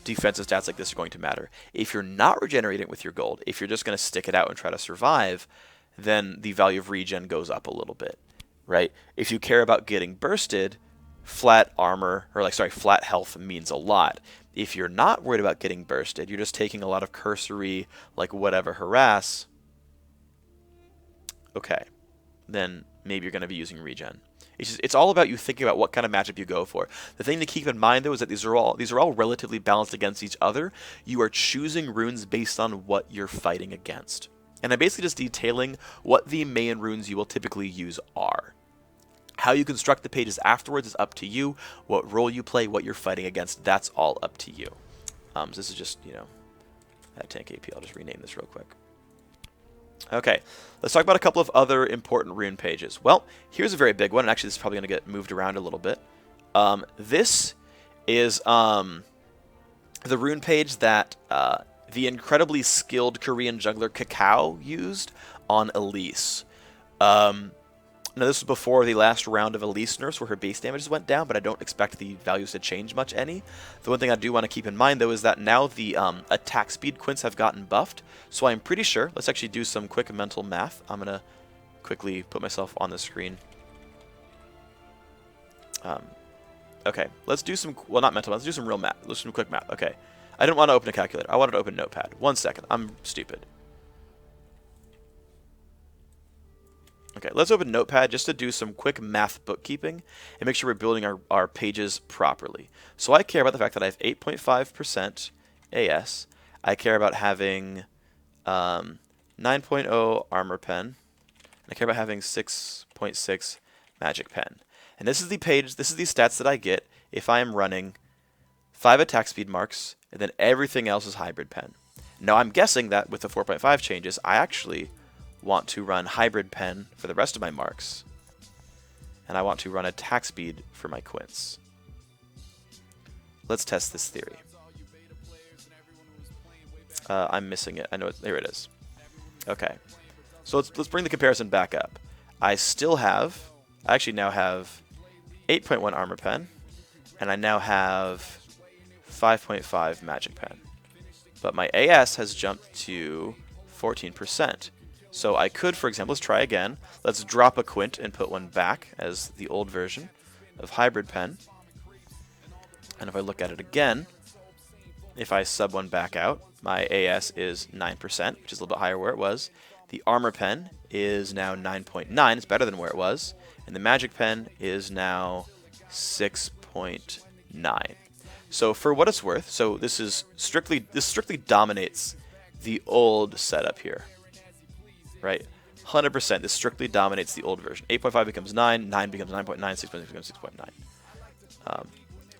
defensive stats like this are going to matter. If you're not regenerating it with your gold, if you're just going to stick it out and try to survive, then the value of regen goes up a little bit, right? If you care about getting bursted, flat health means a lot. If you're not worried about getting bursted, you're just taking a lot of cursory, whatever harass, okay, then maybe you're going to be using regen. It's all about you thinking about what kind of matchup you go for. The thing to keep in mind, though, is that these are all relatively balanced against each other. You are choosing runes based on what you're fighting against. And I'm basically just detailing what the main runes you will typically use are. How you construct the pages afterwards is up to you. What role you play, what you're fighting against, that's all up to you. So this is just, at tank AP. I'll just rename this real quick. Okay, let's talk about a couple of other important rune pages. Well, here's a very big one, and actually this is probably going to get moved around a little bit. This is the rune page that the incredibly skilled Korean jungler Kakao used on Elise. Now, this was before the last round of Elise nerfs where her base damages went down, but I don't expect the values to change much any. The one thing I do want to keep in mind, though, is that now the attack speed quints have gotten buffed, so I'm pretty sure, let's actually do some quick mental math. I'm going to quickly put myself on the screen. Okay, let's do some, well, not mental math, let's do some real math. Let's do some quick math. Okay, I didn't want to open a calculator. I wanted to open Notepad. 1 second. I'm stupid. Okay, let's open Notepad just to do some quick math bookkeeping and make sure we're building our pages properly. So I care about the fact that I have 8.5% AS. I care about having 9.0 armor pen. I care about having 6.6 magic pen. And this is the page, this is the stats that I get if I am running 5 attack speed marks, and then everything else is hybrid pen. Now I'm guessing that with the 4.5 changes, I actually want to run hybrid pen for the rest of my marks, and I want to run attack speed for my quints. Let's test this theory. I'm missing it. I know there it is. Okay, so let's bring the comparison back up. I actually now have 8.1 armor pen, and I now have 5.5 magic pen, but my AS has jumped to 14%. So I could, for example, let's try again. Let's drop a quint and put one back as the old version of hybrid pen. And if I look at it again, if I sub one back out, my AS is 9%, which is a little bit higher where it was. The armor pen is now 9.9, it's better than where it was. And the magic pen is now 6.9. So for what it's worth, so this strictly dominates the old setup here. Right, 100%. This strictly dominates the old version. 8.5 becomes 9, 9 becomes 9.9, 6.6 becomes 6.9.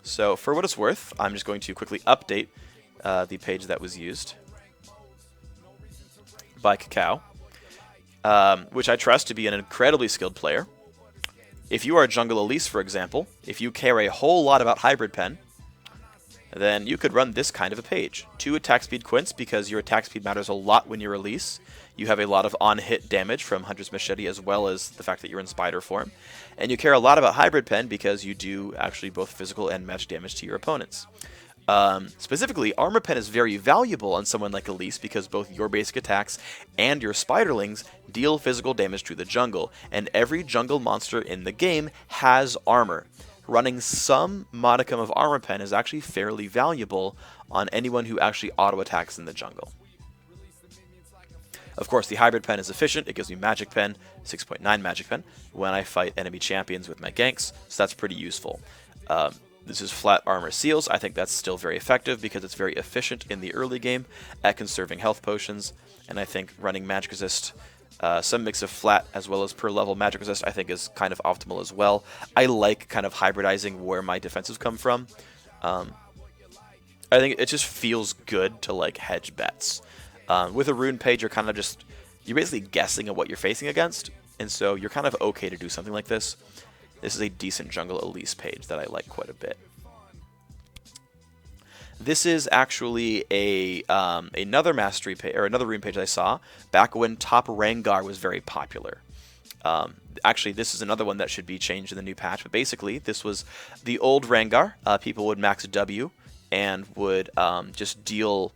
So for what it's worth, I'm just going to quickly update the page that was used by Kakao, which I trust to be an incredibly skilled player. If you are a jungle Elise, for example, if you care a whole lot about hybrid pen, then you could run this kind of a page. 2 attack speed quints, because your attack speed matters a lot when you're Elise. You have a lot of on-hit damage from Hunter's Machete, as well as the fact that you're in spider form. And you care a lot about hybrid pen because you do actually both physical and magic damage to your opponents. Specifically, armor pen is very valuable on someone like Elise because both your basic attacks and your spiderlings deal physical damage to the jungle, and every jungle monster in the game has armor. Running some modicum of armor pen is actually fairly valuable on anyone who actually auto-attacks in the jungle. Of course, the hybrid pen is efficient. It gives me magic pen, 6.9 magic pen, when I fight enemy champions with my ganks, so that's pretty useful. This is flat armor seals. I think that's still very effective because it's very efficient in the early game at conserving health potions. And I think running magic resist, some mix of flat as well as per level magic resist, I think is kind of optimal as well. I like kind of hybridizing where my defensives come from. I think it just feels good to like hedge bets. With a rune page, you're basically guessing at what you're facing against, and so you're kind of okay to do something like this. This is a decent jungle Elise page that I like quite a bit. This is actually another mastery page or another rune page I saw back when top Rengar was very popular. Actually, this is another one that should be changed in the new patch. But basically, this was the old Rengar. People would max W and would just deal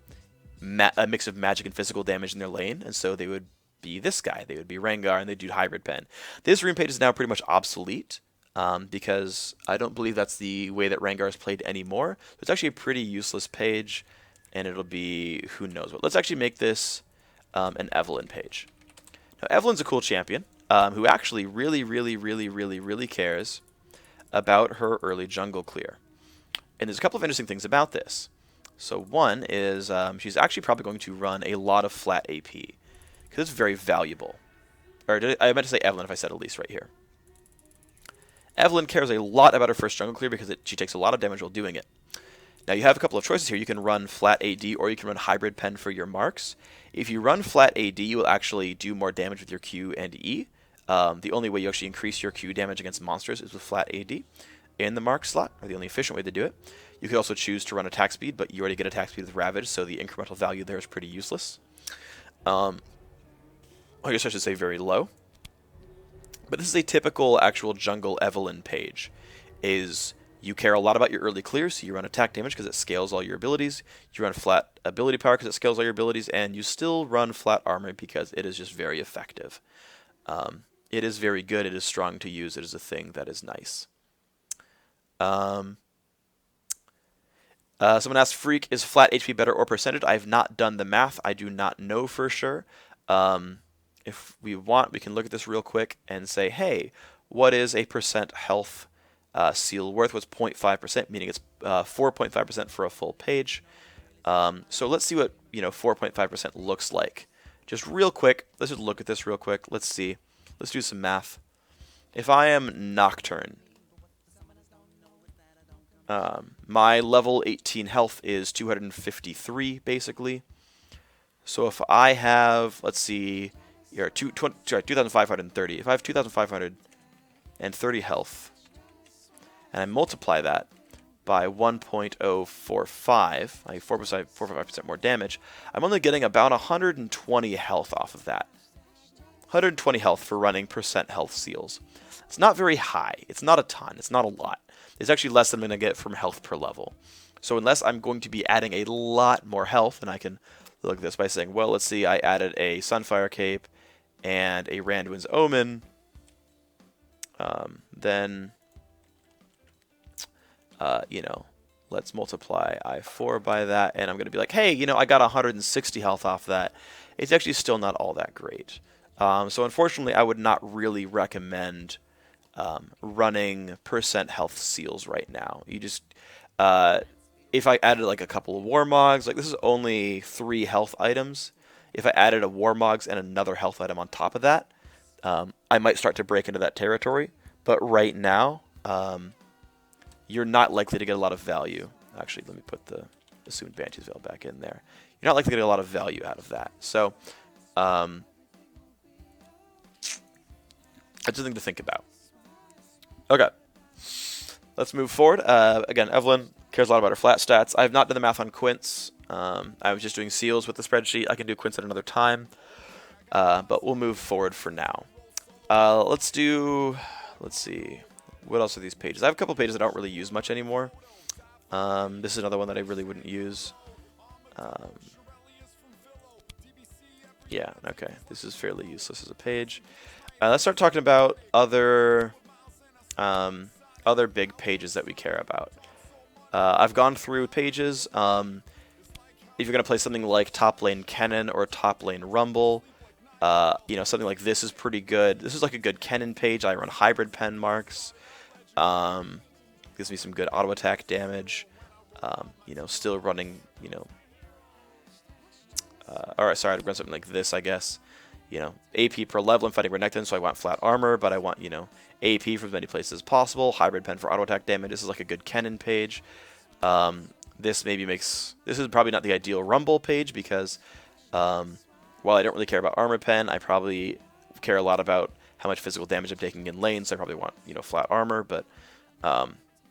a mix of magic and physical damage in their lane, and so they would be this guy. They would be Rengar, and they'd do hybrid pen. This rune page is now pretty much obsolete. Because I don't believe that's the way that Rengar is played anymore. It's actually a pretty useless page, and it'll be who knows what. Let's actually make this an Evelyn page. Now, Evelyn's a cool champion who actually really cares about her early jungle clear. And there's a couple of interesting things about this. So one is she's actually probably going to run a lot of flat AP because it's very valuable. Or I meant to say Evelyn if I said Elise right here. Evelyn cares a lot about her first jungle clear because she takes a lot of damage while doing it. Now you have a couple of choices here. You can run flat AD or you can run hybrid pen for your marks. If you run flat AD, you will actually do more damage with your Q and E. The only way you actually increase your Q damage against monsters is with flat AD in the mark slot, or the only efficient way to do it. You could also choose to run attack speed, but you already get attack speed with Ravage, so the incremental value there is pretty useless. I guess I should say very low. But this is a typical actual jungle Evelyn page. You care a lot about your early clears, so you run attack damage because it scales all your abilities. You run flat ability power because it scales all your abilities, and you still run flat armor because it is just very effective. It is very good. It is strong to use. It is a thing that is nice. Someone asked, Phreak, is flat HP better or percentage? I have not done the math. I do not know for sure. If we want, we can look at this real quick and say, hey, what is a percent health seal worth? What's 0.5%, meaning it's 4.5% for a full page. So let's see what 4.5% looks like. Just real quick, let's just look at this real quick. Let's see. Let's do some math. If I am Nocturne, my level 18 health is 253, basically. So if I have, let's see, here, 2,530. If I have 2,530 health, and I multiply that by 1.045, I 4.5% more damage, I'm only getting about 120 health off of that. 120 health for running percent health seals. It's not very high. It's not a ton. It's not a lot. It's actually less than I'm going to get from health per level. So unless I'm going to be adding a lot more health, and I can look at this by saying, well, let's see, I added a Sunfire Cape and a Randuin's Omen, then, let's multiply I4 by that, and I'm going to be like, hey, I got 160 health off that. It's actually still not all that great. So unfortunately, I would not really recommend running percent health seals right now. You just, if I added like a couple of Warmogs, like this is only 3 health items. If I added a Warmogs and another health item on top of that, I might start to break into that territory. But right now, you're not likely to get a lot of value. Actually, let me put the assumed Banshee's Veil back in there. You're not likely to get a lot of value out of that. So, that's something to think about. Okay, let's move forward. Again, Evelyn cares a lot about her flat stats. I have not done the math on Quince. I was just doing seals with the spreadsheet. I can do Quince at another time, but we'll move forward for now. Let's see, what else are these pages? I have a couple pages that I don't really use much anymore. This is another one that I really wouldn't use. Yeah, okay, this is fairly useless as a page. Let's start talking about other big pages that we care about. I've gone through pages. If you're going to play something like top lane Kennen or top lane Rumble, something like this is pretty good. This is like a good Kennen page. I run hybrid pen marks. Gives me some good auto attack damage. You know, still running, you know... Alright, sorry, I'd run something like this, I guess. You know, AP per level. I'm fighting Renekton, so I want flat armor, but I want, you know, AP from as many places as possible. Hybrid Pen for auto attack damage. This is like a good Kennen page. This maybe makes... This is probably not the ideal Rumble page because while I don't really care about armor pen, I probably care a lot about how much physical damage I'm taking in lane, so I probably want, you know, flat armor. But,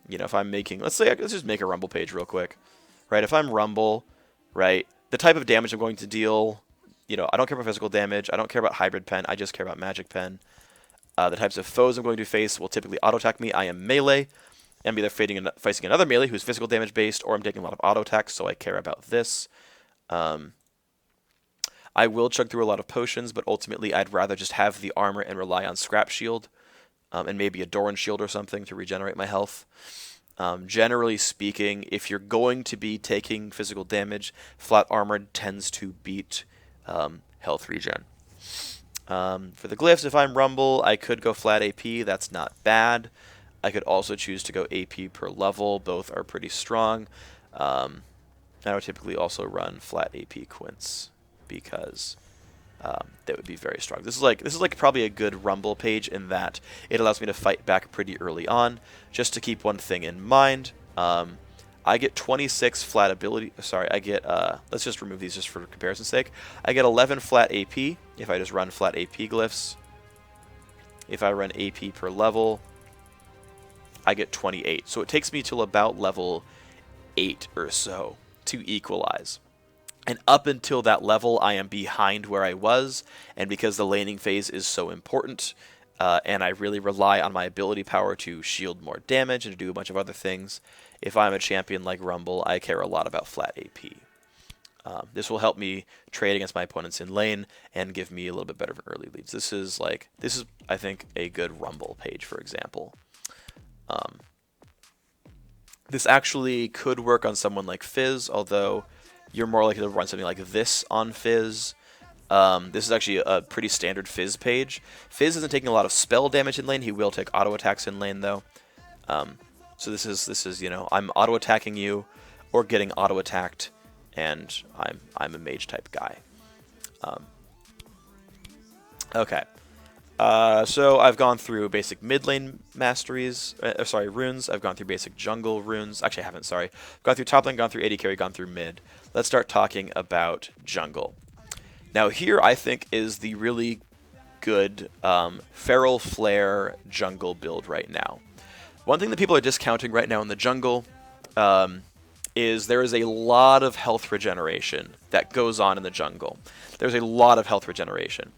you know, if I'm making... Let's just make a Rumble page real quick. Right, if I'm Rumble, right, the type of damage I'm going to deal... You know, I don't care about physical damage. I don't care about hybrid pen. I just care about magic pen. The types of foes I'm going to face will typically auto-attack me. I am melee. I'm either facing another melee who's physical damage based, or I'm taking a lot of auto-attacks, so I care about this. I will chug through a lot of potions, but ultimately I'd rather just have the armor and rely on Scrap Shield, and maybe a Doran Shield or something to regenerate my health. Generally speaking, if you're going to be taking physical damage, flat armor tends to beat health regen. For the glyphs, if I'm Rumble, I could go flat AP. That's not bad. I could also choose to go AP per level. Both are pretty strong. I would typically also run flat AP Quints because that would be very strong. This is like probably a good Rumble page in that it allows me to fight back pretty early on. Just to keep one thing in mind. I get 26 flat ability. Sorry, I get. Let's just remove these just for comparison's sake. I get 11 flat AP if I just run flat AP glyphs. If I run AP per level, I get 28. So it takes me till about level 8 or so to equalize. And up until that level, I am behind where I was. And because the laning phase is so important, and I really rely on my ability power to shield more damage and to do a bunch of other things, if I'm a champion like Rumble, I care a lot about flat AP. This will help me trade against my opponents in lane and give me a little bit better of an early leads. This is I think a good Rumble page, for example. This actually could work on someone like Fizz, although you're more likely to run something like this on Fizz. This is actually a pretty standard Fizz page. Fizz isn't taking a lot of spell damage in lane. He will take auto attacks in lane though. So this is you know, I'm auto attacking you or getting auto attacked, and I'm a mage type guy. Okay. So I've gone through basic mid lane masteries, runes. I've gone through basic jungle runes. Actually, I haven't, sorry. I've gone through top lane, gone through AD carry, gone through mid. Let's start talking about jungle. Now here, I think, is the really good Feral Flare jungle build right now. One thing that people are discounting right now in the jungle is there is a lot of health regeneration that goes on in the jungle. There's a lot of health regeneration.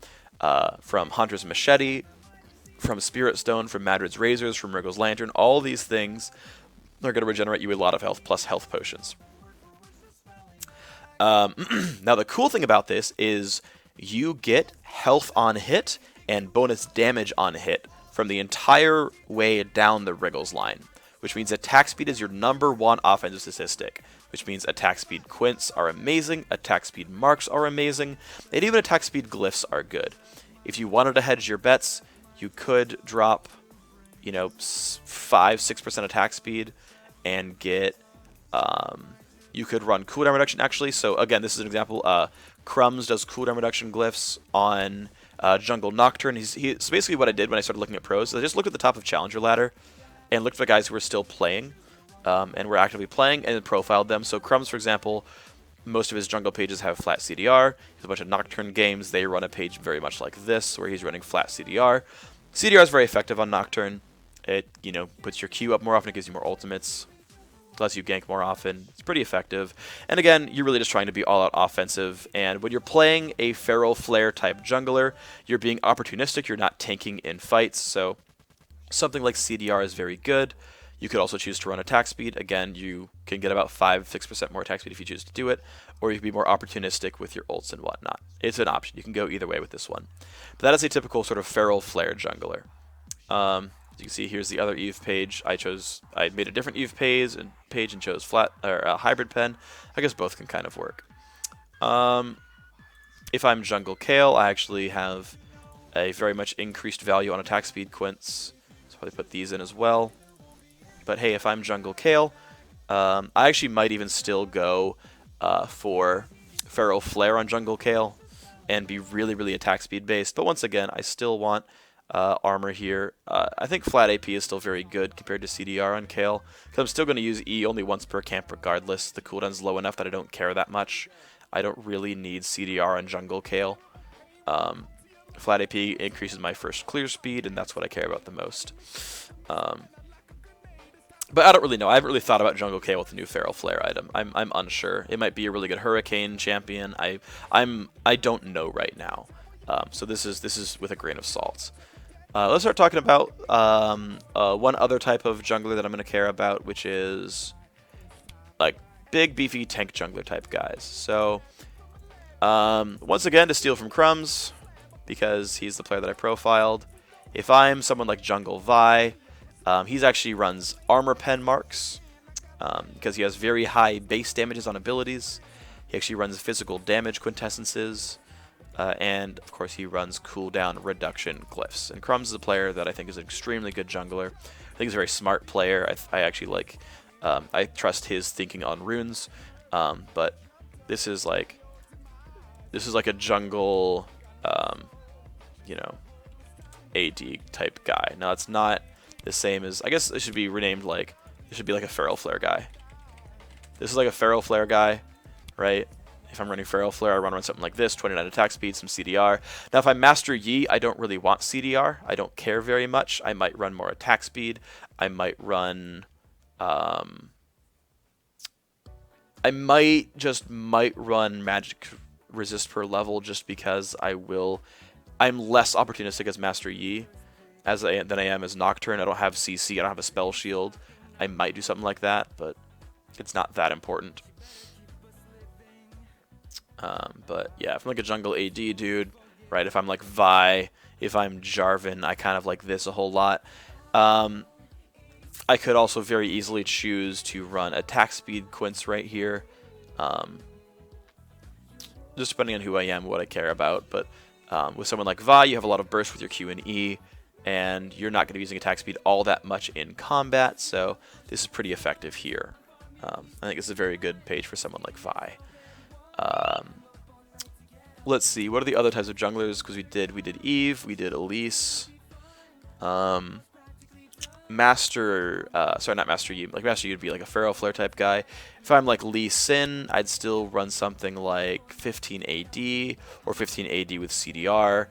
From Hunter's Machete, from Spirit Stone, from Madrid's Razors, from Murgo's Lantern. All these things are going to regenerate you a lot of health, plus health potions. Now, the cool thing about this is you get health on hit and bonus damage on hit from the entire way down the Wriggles line, which means attack speed is your #1 offensive statistic, which means attack speed quints are amazing, attack speed marks are amazing, and even attack speed glyphs are good. If you wanted to hedge your bets, you could drop, you know, 5-6% attack speed and get, you could run cooldown reduction actually. So again, this is an example. Crumbs does cooldown reduction glyphs on Jungle Nocturne. So basically what I did when I started looking at pros is I just looked at the top of Challenger ladder and looked for the guys who were still playing and were actively playing and then profiled them. So Crumbs, for example, most of his jungle pages have flat CDR. He has a bunch of Nocturne games. They run a page very much like this, where he's running flat CDR. CDR is very effective on Nocturne. It, you know, puts your Q up more often. It gives you more ultimates. Lets you gank more often. It's pretty effective. And again, you're really just trying to be all-out offensive. And when you're playing a Feral Flare type jungler, you're being opportunistic. You're not tanking in fights. So something like CDR is very good. You could also choose to run attack speed. Again, you can get about 5-6% more attack speed if you choose to do it. Or you can be more opportunistic with your ults and whatnot. It's an option. You can go either way with this one. But that is a typical sort of Feral Flare jungler. As you can see, here's the other Eve page. I made a different Eve page and chose flat or hybrid pen. I guess both can kind of work. If I'm jungle Kale, I actually have a very much increased value on attack speed quints. So I'll probably put these in as well. But hey, if I'm jungle Kale, I actually might even still go for Feral Flare on jungle Kale and be really, really attack speed based. But once again, I still want armor here. I think flat AP is still very good compared to CDR on Kale, because I'm still going to use E only once per camp regardless. The cooldown's low enough that I don't care that much. I don't really need CDR on jungle Kale. Flat AP increases my first clear speed, and that's what I care about the most. But I don't really know. I haven't really thought about jungle Kale with the new Feral Flare item. I'm unsure. It might be a really good Hurricane champion. I don't know right now. So this is with a grain of salt. Let's start talking about one other type of jungler that I'm going to care about, which is like big, beefy tank jungler type guys. So once again, to steal from Crumbs, because he's the player that I profiled. If I'm someone like Jungle Vi, he actually runs armor pen marks because he has very high base damages on abilities. He actually runs physical damage quintessences. And, of course, he runs cooldown reduction glyphs. And Crumbs is a player that I think is an extremely good jungler. I think he's a very smart player. I actually like... I trust his thinking on runes. But this is like a jungle, you know, AD type guy. Now, it's not the same as... I guess it should be renamed like... It should be like a Feral Flare guy. This is like a Feral Flare guy, right? If I'm running Feral Flare, I run something like this, 29 attack speed, some CDR. Now, if I Master Yi, I don't really want CDR. I don't care very much. I might run more attack speed. I might run... I might run magic resist per level just because I'm less opportunistic as Master Yi than I am as Nocturne. I don't have CC. I don't have a spell shield. I might do something like that, but it's not that important. But yeah, if I'm like a jungle AD dude, right, if I'm like Vi, if I'm Jarvan, I kind of like this a whole lot. I could also very easily choose to run attack speed quints right here. Just depending on who I am, what I care about. But with someone like Vi, you have a lot of burst with your Q and E, and you're not going to be using attack speed all that much in combat, so this is pretty effective here. I think this is a very good page for someone like Vi. Let's see, what are the other types of junglers? Because we did Eve, we did Elise, Master, sorry, not Master Yi. Like Master Yi would be like a Feral Flare type guy. If I'm like Lee Sin, I'd still run something like 15 AD or 15 AD with CDR.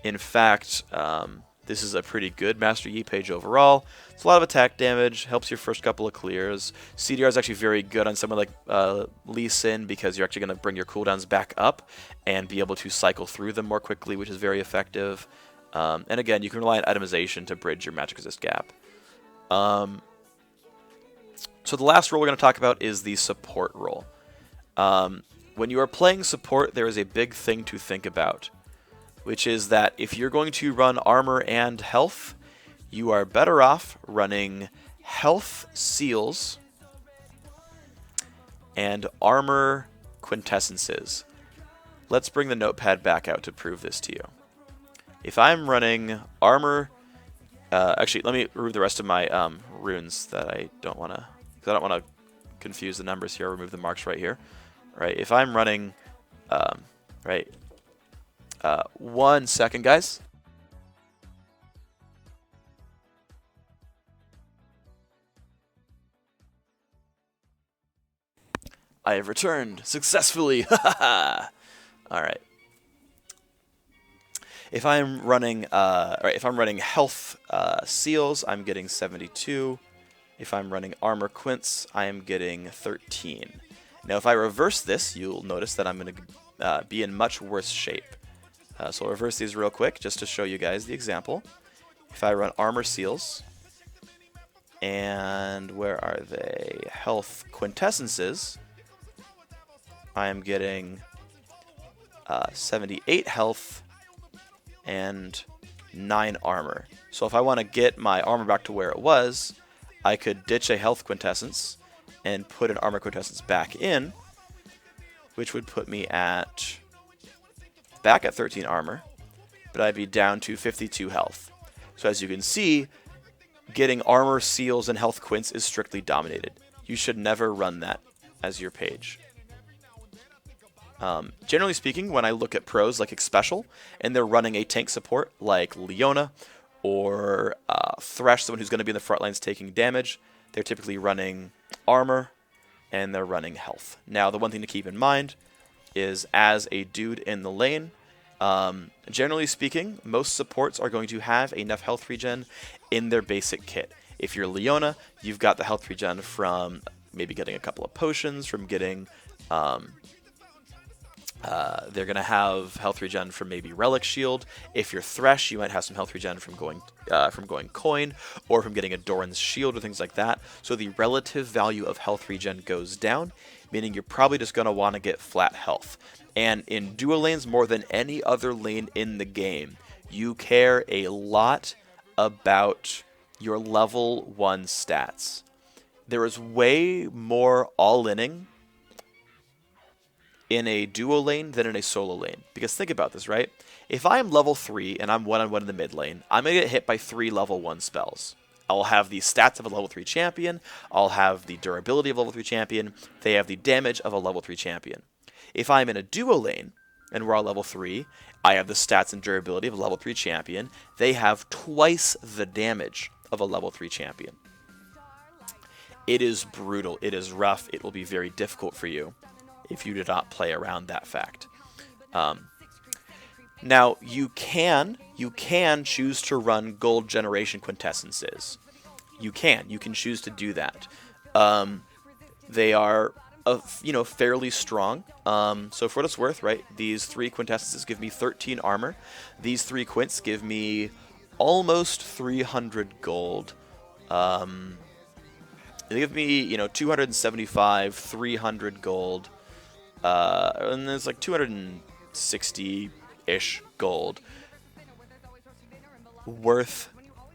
In fact, this is a pretty good Master Yi page overall. It's a lot of attack damage, helps your first couple of clears. CDR is actually very good on someone like Lee Sin because you're actually going to bring your cooldowns back up and be able to cycle through them more quickly, which is very effective. And again, you can rely on itemization to bridge your magic resist gap. So the last role we're going to talk about is the support role. When you are playing support, there is a big thing to think about, which is that if you're going to run armor and health, you are better off running health seals and armor quintessences. Let's bring the notepad back out to prove this to you. If I'm running armor, actually, let me remove the rest of my runes that I don't want to, because I don't want to confuse the numbers here. I'll remove the marks right here. Right, if I'm running, right, 1 second, guys. I have returned successfully. All right. If I'm running, if I'm running health seals, I'm getting 72. If I'm running armor quints, I am getting 13. Now, if I reverse this, you'll notice that I'm going to be in much worse shape. So I'll reverse these real quick just to show you guys the example. If I run armor seals, and where are they? Health quintessences, I am getting 78 health and 9 armor. So if I want to get my armor back to where it was, I could ditch a health quintessence and put an armor quintessence back in, which would put me back at 13 armor, but I'd be down to 52 health. So as you can see, getting armor, seals, and health quints is strictly dominated. You should never run that as your page. Generally speaking, when I look at pros like Xpecial, and they're running a tank support like Leona or Thresh, someone who's going to be in the front lines taking damage, they're typically running armor and they're running health. Now, the one thing to keep in mind is as a dude in the lane, generally speaking, most supports are going to have enough health regen in their basic kit. If you're Leona, you've got the health regen from maybe getting a couple of potions, from getting... they're going to have health regen from maybe Relic Shield. If you're Thresh, you might have some health regen from going Coin, or from getting a Doran's Shield or things like that. So the relative value of health regen goes down, meaning you're probably just going to want to get flat health. And in duo lanes, more than any other lane in the game, you care a lot about your level 1 stats. There is way more all-inning in a duo lane than in a solo lane. Because think about this, right? If I'm level 3 and I'm one-on-one in the mid lane, I'm going to get hit by 3 level 1 spells. I'll have the stats of a level 3 champion, I'll have the durability of a level 3 champion, they have the damage of a level 3 champion. If I'm in a duo lane, and we're all level 3, I have the stats and durability of a level 3 champion, they have twice the damage of a level 3 champion. It is brutal, it is rough, it will be very difficult for you if you do not play around that fact. Now, you can choose to run gold generation quintessences. You can choose to do that. They are, fairly strong. So for what it's worth, right, these 3 quintessences give me 13 armor. These 3 quints give me almost 300 gold. They give me, 275, 300 gold. And there's like 260-ish gold worth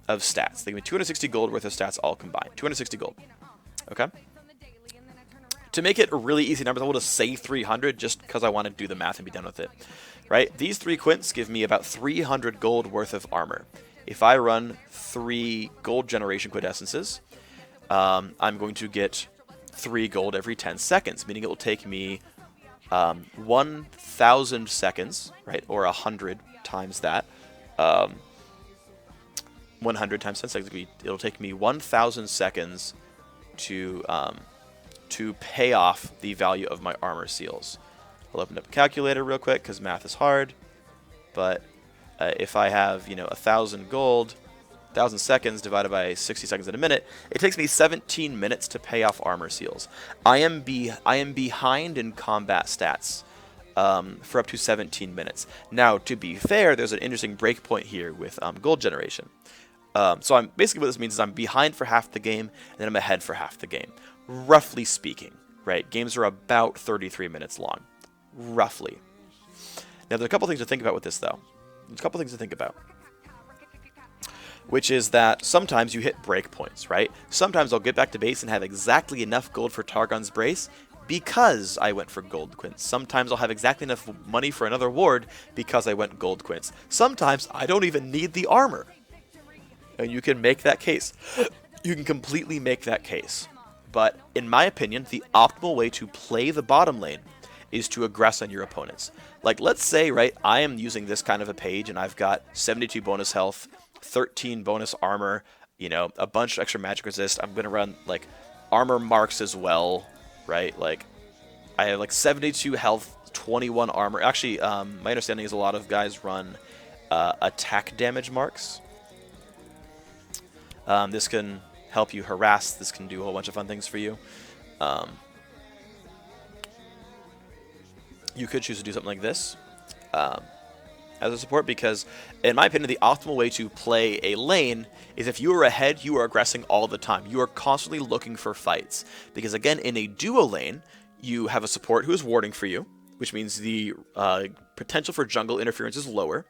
of stats. They give me 260 gold worth of stats all combined. 260 gold. Okay? To make it a really easy number, I will just say 300 just because I want to do the math and be done with it. Right? These 3 quints give me about 300 gold worth of armor. If I run 3 gold generation quintessences, I'm going to get 3 gold every 10 seconds, meaning it will take me 1,000 seconds, right, or 100 times that. 100 times 10 seconds, it'll take me 1,000 seconds to pay off the value of my armor seals. I'll open up a calculator real quick because math is hard, but if I have 1,000 gold, 1,000 seconds divided by 60 seconds in a minute, it takes me 17 minutes to pay off armor seals. I am behind in combat stats for up to 17 minutes. Now, to be fair, there's an interesting breakpoint here with gold generation. So I'm basically what this means is I'm behind for half the game, and then I'm ahead for half the game. Roughly speaking, right? Games are about 33 minutes long, roughly. Now, there's a couple things to think about with this, though. There's a couple things to think about. Which is that sometimes you hit breakpoints, right? Sometimes I'll get back to base and have exactly enough gold for Targon's Brace because I went for gold quints. Sometimes I'll have exactly enough money for another ward because I went gold quints. Sometimes I don't even need the armor. And you can make that case. You can completely make that case. But in my opinion, the optimal way to play the bottom lane is to aggress on your opponents. Like, let's say, right, I am using this kind of a page and I've got 72 bonus health, 13 bonus armor, a bunch of extra magic resist. I'm going to run, like, armor marks as well, right? Like, I have, like, 72 health, 21 armor. Actually, my understanding is a lot of guys run attack damage marks. This can help you harass. This can do a whole bunch of fun things for you. You could choose to do something like this. As a support, because in my opinion the optimal way to play a lane is if you are ahead, you are aggressing all the time. You are constantly looking for fights, because again, in a duo lane you have a support who is warding for you, which means the potential for jungle interference is lower.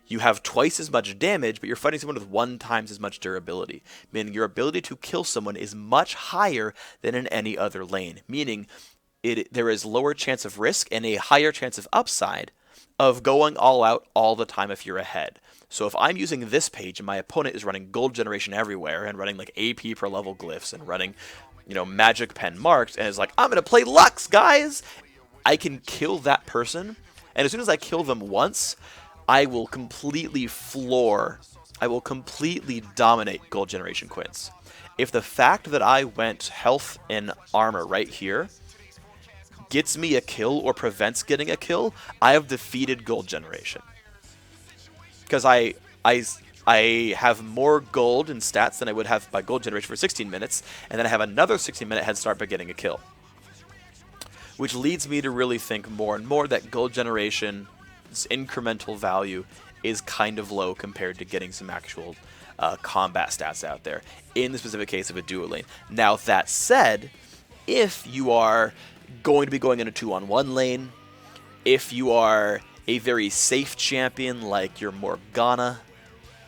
You have twice as much damage, but you're fighting someone with 1 times as much durability, meaning your ability to kill someone is much higher than in any other lane, meaning there is lower chance of risk and a higher chance of upside of going all out all the time if you're ahead. So if I'm using this page and my opponent is running gold generation everywhere and running like AP per level glyphs and running, magic pen marked and is like, I'm going to play Lux, guys, I can kill that person. And as soon as I kill them once, I will completely dominate gold generation quints. If the fact that I went health and armor right here gets me a kill or prevents getting a kill, I have defeated gold generation. Because I have more gold in stats than I would have by gold generation for 16 minutes, and then I have another 16-minute head start by getting a kill. Which leads me to really think more and more that gold generation's incremental value is kind of low compared to getting some actual combat stats out there, in the specific case of a duo lane. Now, that said, if you are going to be going in a 2-on-1 lane, if you are a very safe champion like your Morgana,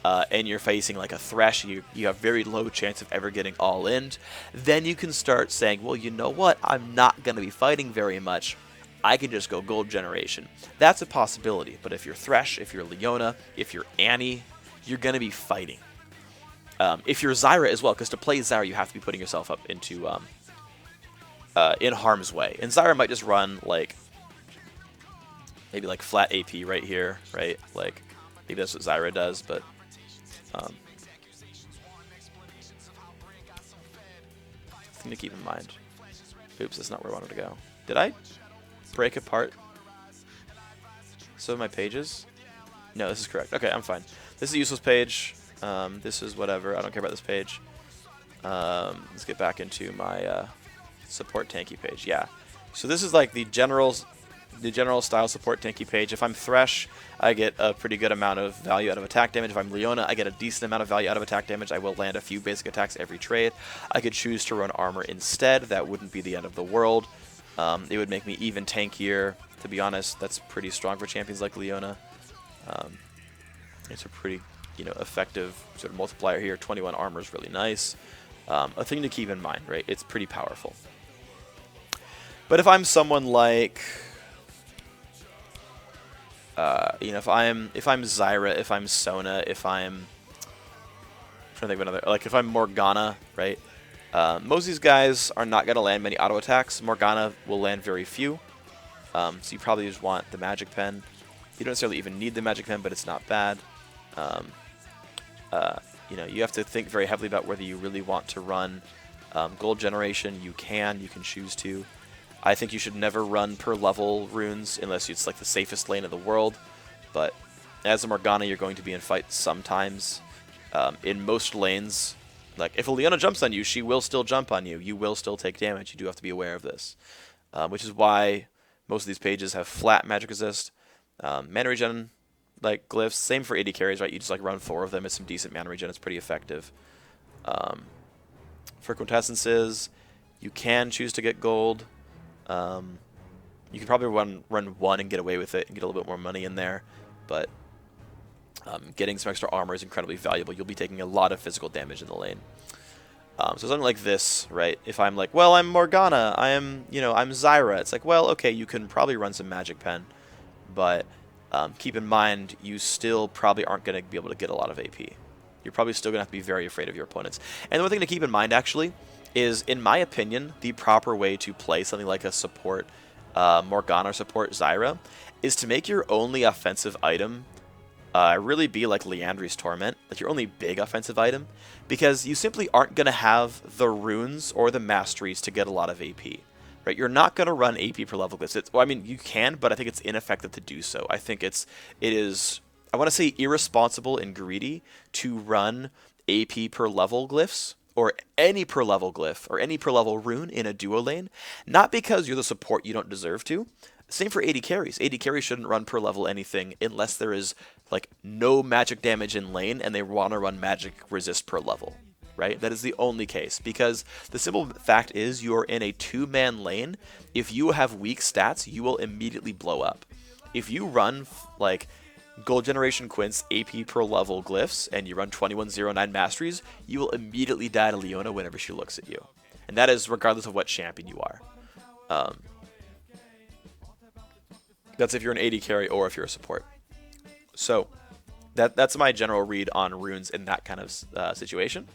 and you're facing like a Thresh, you have very low chance of ever getting all in, then you can start saying, well, you know what, I'm not going to be fighting very much, I can just go gold generation. That's a possibility, but if you're Thresh, if you're Leona, if you're Annie, you're going to be fighting. If you're Zyra as well, because to play Zyra you have to be putting yourself up into in harm's way. And Zyra might just run like maybe like flat AP right here, right? Like maybe that's what Zyra does, but thing to keep in mind. Oops, that's not where I wanted to go. Did I break apart some of my pages? No, this is correct. Okay, I'm fine. This is a useless page. This is whatever. I don't care about this page. Let's get back into my support tanky page. Yeah. So this is like the general style support tanky page. If I'm Thresh, I get a pretty good amount of value out of attack damage. If I'm Leona, I get a decent amount of value out of attack damage. I will land a few basic attacks every trade. I could choose to run armor instead. That wouldn't be the end of the world. It would make me even tankier. To be honest, that's pretty strong for champions like Leona. It's a pretty, effective sort of multiplier here. 21 armor is really nice. A thing to keep in mind, right? It's pretty powerful. But if I'm someone like, if I'm Zyra, if I'm Sona, if I'm trying to think of another, like if I'm Morgana, right? Most of these guys are not going to land many auto attacks. Morgana will land very few. So you probably just want the magic pen. You don't necessarily even need the magic pen, but it's not bad. You have to think very heavily about whether you really want to run gold generation. You can choose to. I think you should never run per level runes unless it's like the safest lane of the world. But as a Morgana, you're going to be in fights sometimes. In most lanes, like if a Leona jumps on you, she will still jump on you. You will still take damage. You do have to be aware of this, which is why most of these pages have flat magic resist, mana regen, like glyphs. Same for AD carries, right? You just like run 4 of them. It's some decent mana regen. It's pretty effective. For quintessences, you can choose to get gold. You can probably run 1 and get away with it and get a little bit more money in there, but getting some extra armor is incredibly valuable. You'll be taking a lot of physical damage in the lane. So something like this, right? If I'm like, well, I'm Morgana, I'm Zyra. It's like, well, okay, you can probably run some magic pen, but keep in mind, you still probably aren't going to be able to get a lot of AP. You're probably still going to have to be very afraid of your opponents. And the one thing to keep in mind, actually, is, in my opinion, the proper way to play something like a support Morgana or support Zyra is to make your only offensive item really be like Liandry's Torment, like your only big offensive item, because you simply aren't going to have the runes or the masteries to get a lot of AP. Right? You're not going to run AP per level glyphs. Well, I mean, you can, but I think it's ineffective to do so. I think it is, I want to say, irresponsible and greedy to run AP per level glyphs, or any per level glyph, or any per level rune in a duo lane, not because you're the support you don't deserve to. Same for AD carries. AD carries shouldn't run per level anything unless there is like no magic damage in lane and they want to run magic resist per level, right? That is the only case, because the simple fact is you're in a 2-man lane. If you have weak stats, you will immediately blow up. If you run like gold generation quints, AP per level glyphs, and you run 2109 masteries, you will immediately die to Leona whenever she looks at you. And that is regardless of what champion you are. That's if you're an AD carry or if you're a support. So, That's my general read on runes in that kind of situation.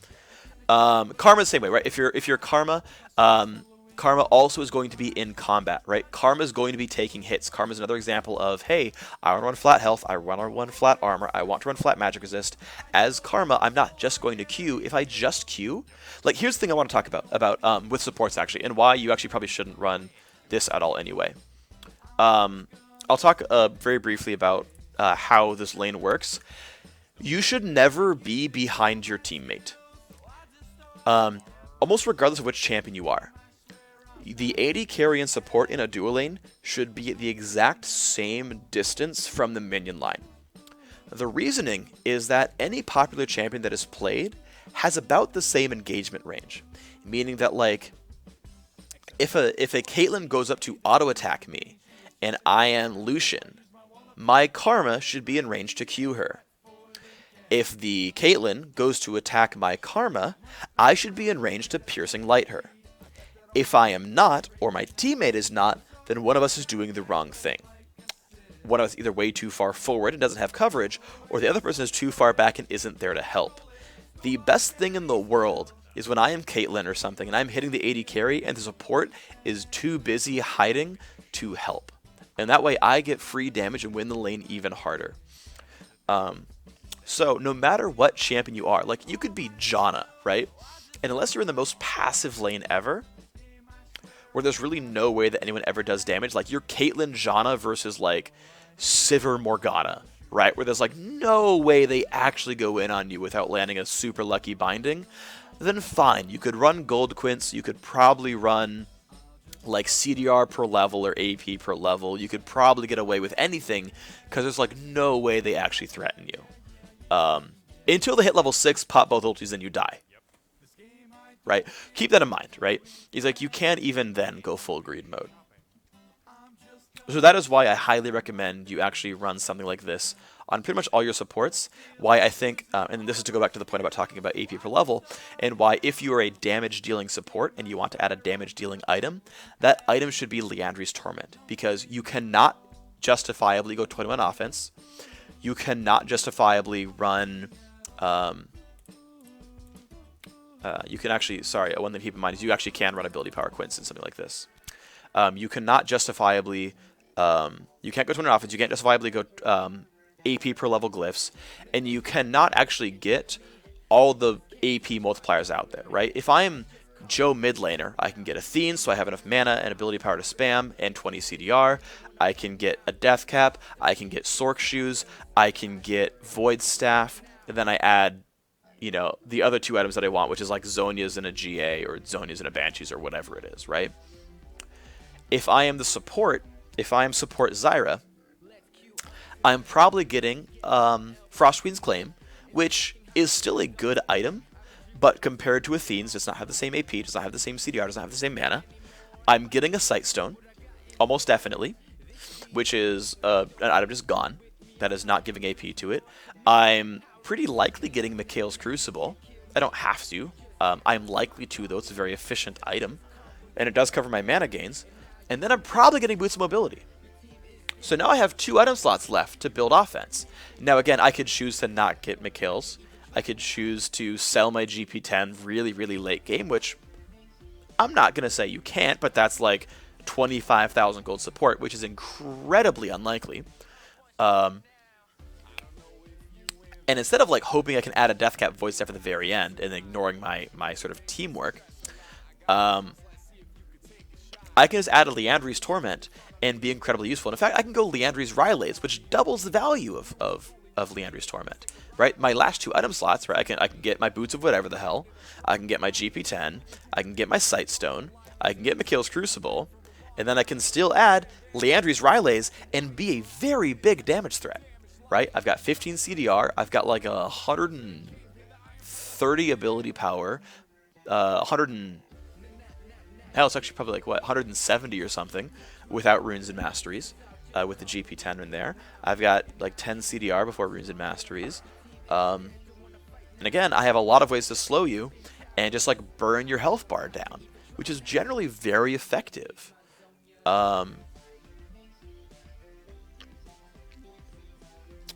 Karma the same way, right? If you're Karma, Karma also is going to be in combat, right? Karma is going to be taking hits. Karma is another example of, hey, I want to run flat health, I want to run flat armor, I want to run flat magic resist. As Karma, I'm not just going to Q. If I just Q, like here's the thing I want to talk about with supports actually, and why you actually probably shouldn't run this at all anyway. I'll talk very briefly about how this lane works. You should never be behind your teammate. Almost regardless of which champion you are. The AD carry and support in a duo lane should be at the exact same distance from the minion line. The reasoning is that any popular champion that is played has about the same engagement range, meaning that like if a Caitlyn goes up to auto attack me and I am Lucian, my Karma should be in range to Q her. If the Caitlyn goes to attack my Karma, I should be in range to piercing light her. If I am not, or my teammate is not, then one of us is doing the wrong thing. One of us either way too far forward and doesn't have coverage, or the other person is too far back and isn't there to help. The best thing in the world is when I am Caitlyn or something and I'm hitting the AD carry and the support is too busy hiding to help. And that way I get free damage and win the lane even harder. So no matter what champion you are, like you could be Janna, right? And unless you're in the most passive lane ever, where there's really no way that anyone ever does damage, like you're Caitlyn Janna versus like Sivir Morgana, right? Where there's like no way they actually go in on you without landing a super lucky binding, then fine. You could run Gold Quince, you could probably run like CDR per level or AP per level. You could probably get away with anything because there's like no way they actually threaten you. Until they hit level 6, pop both ultis, then you die. Right? Keep that in mind, right? He's like, you can't even then go full greed mode. So that is why I highly recommend you actually run something like this on pretty much all your supports. Why I think, and this is to go back to the point about talking about AP per level, and why if you are a damage dealing support and you want to add a damage dealing item, that item should be Liandry's Torment. Because you cannot justifiably go 21 offense. You cannot justifiably run... you can actually, sorry, one thing to keep in mind is you actually can run ability power Quince in something like this. You cannot justifiably, you can't go 20 offense, you can't justifiably go AP per level glyphs, and you cannot actually get all the AP multipliers out there, right? If I'm Joe mid laner, I can get Athene, so I have enough mana and ability power to spam, and 20 CDR. I can get a Death Cap, I can get Sork Shoes, I can get Void Staff, and then I add, you know, the other two items that I want, which is like Zhonya's and a GA, or Zhonya's and a Banshees, or whatever it is, right? If I am the support, if I am support Zyra, I'm probably getting Frost Queen's Claim, which is still a good item, but compared to Athene's, does not have the same AP, does not have the same CDR, does not have the same mana. I'm getting a Sightstone, almost definitely, which is an item just gone. That is not giving AP to it. I'm pretty likely getting Mikhail's Crucible. I don't have to. I'm likely to, though. It's a very efficient item, and it does cover my mana gains. And then I'm probably getting Boots of Mobility. So now I have 2 item slots left to build offense. Now, again, I could choose to not get Mikhail's. I could choose to sell my GP10 really, really late game, which I'm not going to say you can't, but that's like 25,000 gold support, which is incredibly unlikely. And instead of like hoping I can add a Death Cap Void Staff at the very end and ignoring my sort of teamwork, I can just add a Liandry's Torment and be incredibly useful. And in fact, I can go Liandry's Rylays, which doubles the value of Liandry's Torment. Right? My last 2 item slots, right? I can get my Boots of whatever the hell. I can get my GP10. I can get my Sightstone. I can get Mikhail's Crucible. And then I can still add Liandry's Rylays and be a very big damage threat. Right? I've got 15 CDR. I've got like 130 ability power. Hell, it's actually probably like, what, 170 or something without Runes and Masteries, with the GP10 in there. I've got like 10 CDR before Runes and Masteries. And again, I have a lot of ways to slow you and just like burn your health bar down, which is generally very effective.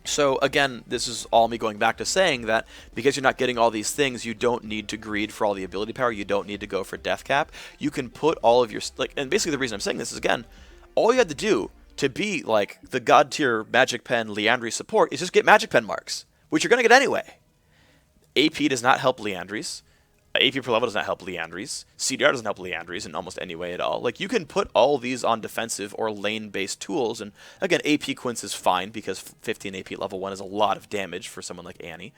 So again, this is all me going back to saying that because you're not getting all these things, you don't need to greed for all the ability power. You don't need to go for death cap. You can put all of your like, and basically the reason I'm saying this is again, all you had to do to be like the god tier Magic Pen Leandry support is just get Magic Pen marks, which you're gonna get anyway. AP does not help Leandries. AP per level does not help Leandries. CDR doesn't help Leandries in almost any way at all. Like, you can put all these on defensive or lane-based tools, and again, AP Quince is fine because 15 AP level 1 is a lot of damage for someone like Annie.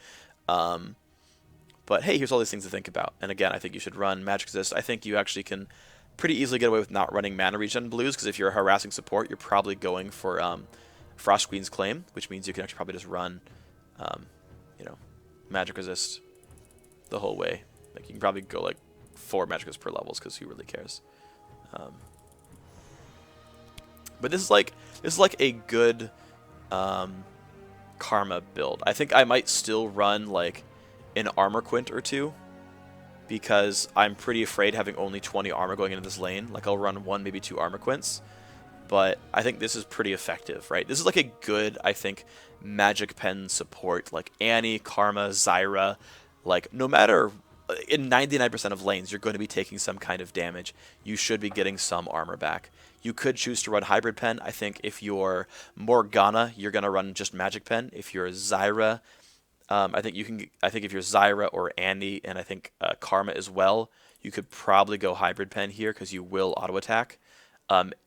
But hey, here's all these things to think about. And again, I think you should run Magic Resist. I think you actually can pretty easily get away with not running Mana Regen Blues, because if you're a harassing support, you're probably going for Frost Queen's Claim, which means you can actually probably just run, you know, Magic Resist the whole way. Like, you can probably go like 4 Magic Resist per levels, because who really cares? But this is like a good Karma build. I think I might still run like an Armor Quint or two, because I'm pretty afraid having only 20 armor going into this lane. Like, I'll run 1, maybe 2 Armor Quints, but I think this is pretty effective, right? This is like a good, I think, Magic Pen support. Like Annie, Karma, Zyra, like no matter, in 99% of lanes, you're going to be taking some kind of damage. You should be getting some armor back. You could choose to run Hybrid Pen. I think if you're Morgana, you're going to run just Magic Pen. If you're Zyra, I think if you're Zyra or Andy, and I think Karma as well, you could probably go Hybrid Pen here because you will auto attack.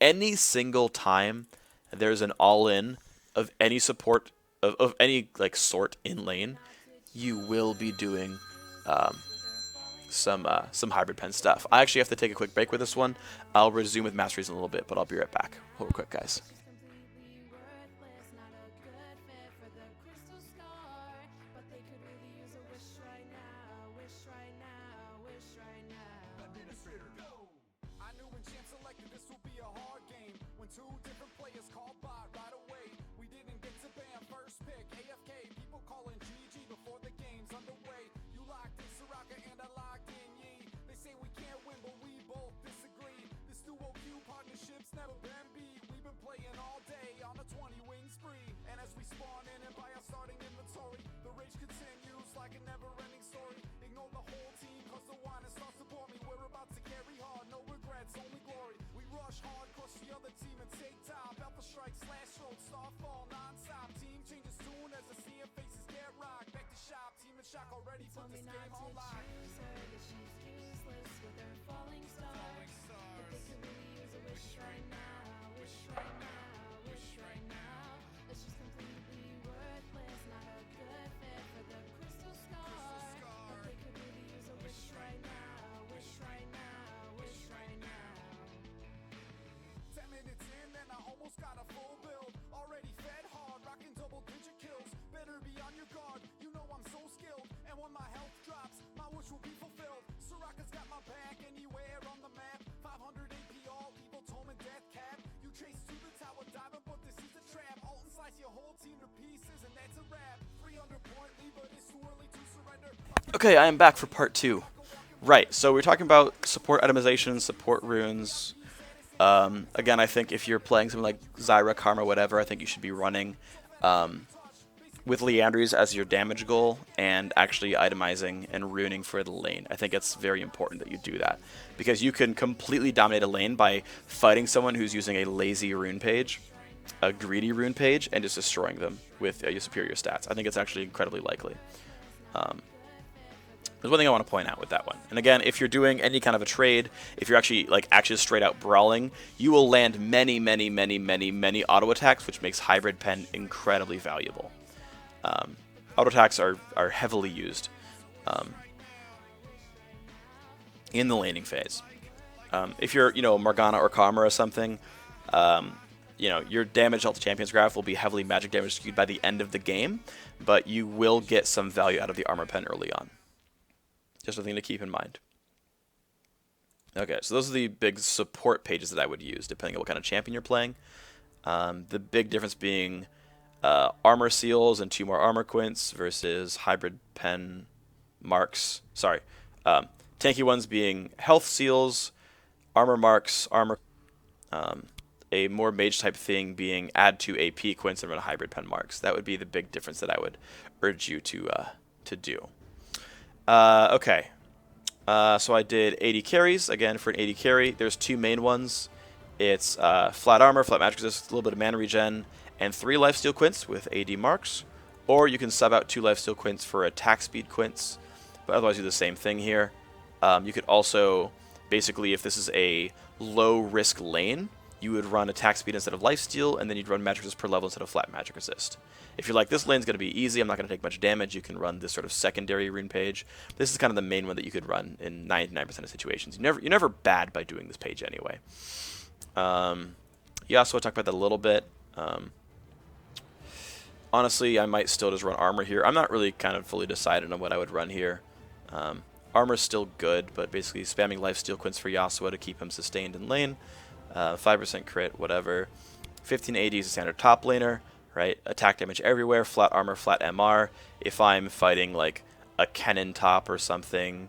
Any single time there's an all-in of any support of any like sort in lane, you will be doing some Hybrid Pen stuff. I actually have to take a quick break with this one. I'll resume with Masteries in a little bit, but I'll be right back. Real quick, guys. Okay, I am back for part 2. Right, so we're talking about support itemization, support runes. Again, I think if you're playing something like Zyra, Karma, whatever, I think you should be running with Leandries as your damage goal and actually itemizing and runing for the lane. I think it's very important that you do that, because you can completely dominate a lane by fighting someone who's using a lazy rune page, a greedy rune page, and just destroying them with your superior stats. I think it's actually incredibly likely. There's one thing I want to point out with that one. And again, if you're doing any kind of a trade, if you're actually straight out brawling, you will land many auto attacks, which makes Hybrid Pen incredibly valuable. Auto attacks are heavily used in the laning phase. If you're, Morgana or Karma or something, your damage dealt to Champions Graph will be heavily magic damage skewed by the end of the game, but you will get some value out of the Armor Pen early on. Just a thing to keep in mind. Okay, so those are the big support pages that I would use, depending on what kind of champion you're playing. The big difference being armor seals and 2 more armor quints versus hybrid pen marks. Sorry, tanky ones being health seals, armor marks, a more mage type thing being add 2 AP quints and run hybrid pen marks. That would be the big difference that I would urge you to do. Okay. So I did 80 carries. Again, for an 80 carry, there's 2 main ones. It's flat armor, flat magic resist, a little bit of mana regen, and 3 lifesteal quints with AD marks. Or you can sub out 2 lifesteal quints for attack speed quints, but otherwise do the same thing here. You could also, basically, if this is a low risk lane, you would run attack speed instead of lifesteal, and then you'd run magic resist per level instead of flat magic resist. If you're like, this lane's going to be easy, I'm not going to take much damage, you can run this sort of secondary rune page. This is kind of the main one that you could run in 99% of situations. You're never bad by doing this page anyway. Yasuo, I talked about that a little bit. Honestly, I might still just run armor here. I'm not really kind of fully decided on what I would run here. Armor's still good, but basically spamming lifesteal quints for Yasuo to keep him sustained in lane. 5% crit, whatever. 15 AD is a standard top laner, right? Attack damage everywhere, flat armor, flat MR. If I'm fighting like a Kennen top or something,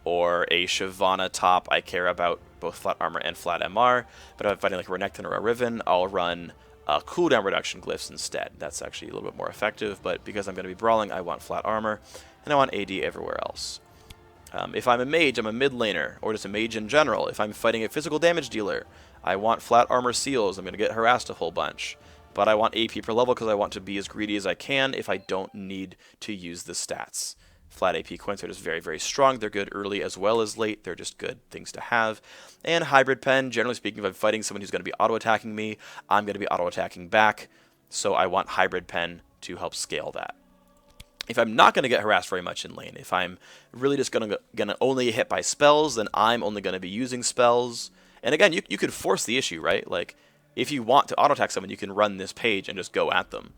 or a Shyvana top, I care about both flat armor and flat MR. But if I'm fighting like a Renekton or a Riven, I'll run cooldown reduction glyphs instead. That's actually a little bit more effective, but because I'm going to be brawling, I want flat armor, and I want AD everywhere else. If I'm a mage, I'm a mid laner, or just a mage in general. If I'm fighting a physical damage dealer, I want flat armor seals. I'm going to get harassed a whole bunch. But I want AP per level because I want to be as greedy as I can if I don't need to use the stats. Flat AP quints are just very, very strong. They're good early as well as late. They're just good things to have. And hybrid pen, generally speaking, if I'm fighting someone who's going to be auto-attacking me, I'm going to be auto-attacking back. So I want hybrid pen to help scale that. If I'm not going to get harassed very much in lane, if I'm really just going to only get hit by spells, then I'm only going to be using spells. And again, you could force the issue, right? Like, if you want to auto-attack someone, you can run this page and just go at them.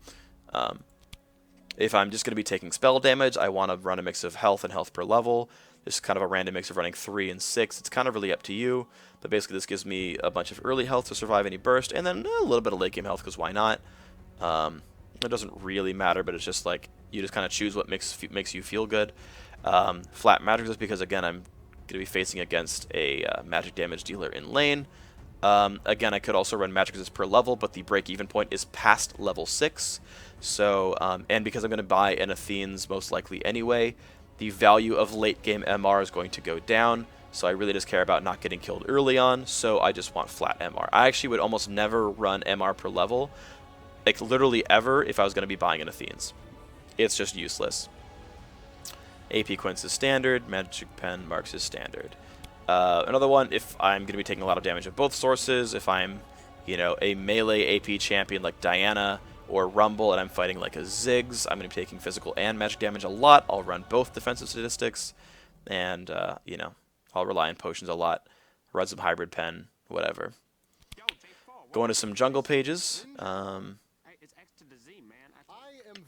If I'm just going to be taking spell damage, I want to run a mix of health and health per level. This is kind of a random mix of running 3 and 6. It's kind of really up to you. But basically, this gives me a bunch of early health to survive any burst, and then a little bit of late game health, because why not? It doesn't really matter, but it's just like, you just kind of choose what makes you feel good. Flat magic resist, because again, I'm going to be facing against a magic damage dealer in lane. Again, I could also run magic resist per level, but the break-even point is past level 6. So, and because I'm going to buy an Athene's most likely anyway, the value of late-game MR is going to go down. So I really just care about not getting killed early on, so I just want flat MR. I actually would almost never run MR per level, like literally ever, if I was going to be buying an Athene's. It's just useless. AP quints is standard, magic pen marks is standard. Another one, if I'm going to be taking a lot of damage at both sources, if I'm, a melee AP champion like Diana or Rumble and I'm fighting like a Ziggs, I'm going to be taking physical and magic damage a lot. I'll run both defensive statistics, and, I'll rely on potions a lot, run some hybrid pen, whatever. Go into some jungle pages.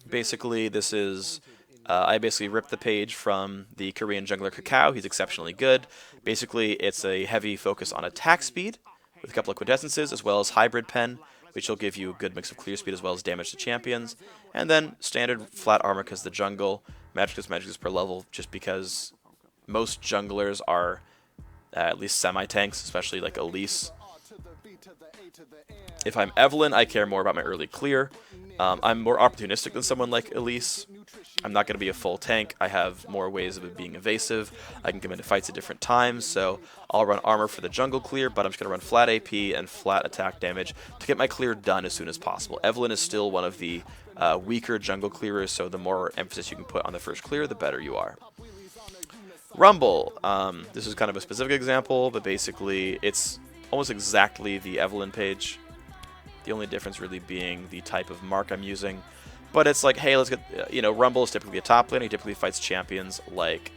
Basically, this is... I basically ripped the page from the Korean jungler Kakao. He's exceptionally good. Basically, it's a heavy focus on attack speed with a couple of quintessences, as well as hybrid pen, which will give you a good mix of clear speed as well as damage to champions. And then standard flat armor because the jungle, magic is per level, just because most junglers are at least semi-tanks, especially like Elise. If I'm Evelynn, I care more about my early clear. I'm more opportunistic than someone like Elise. I'm not going to be a full tank. I have more ways of being evasive. I can come into fights at different times, so I'll run armor for the jungle clear, but I'm just going to run flat AP and flat attack damage to get my clear done as soon as possible. Evelynn is still one of the weaker jungle clearers, so the more emphasis you can put on the first clear, the better you are. Rumble. This is kind of a specific example, but basically it's almost exactly the Evelynn page. The only difference really being the type of mark I'm using. But it's like, hey, let's get, Rumble is typically a top laner. He typically fights champions like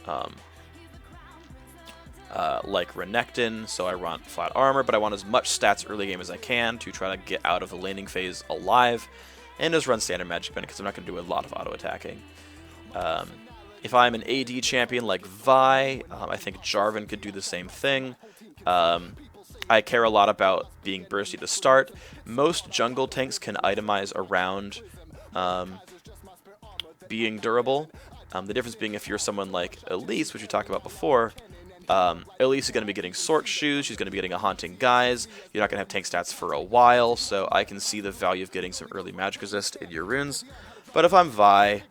Renekton, so I run flat armor, but I want as much stats early game as I can to try to get out of the laning phase alive, and just run standard magic pen because I'm not going to do a lot of auto-attacking. If I'm an AD champion like Vi, I think Jarvan could do the same thing. I care a lot about being bursty to start. Most jungle tanks can itemize around being durable. The difference being if you're someone like Elise, which we talked about before, Elise is going to be getting Sork Shoes. She's going to be getting a Haunting Guise. You're not going to have tank stats for a while, so I can see the value of getting some early magic resist in your runes. But if I'm Vi,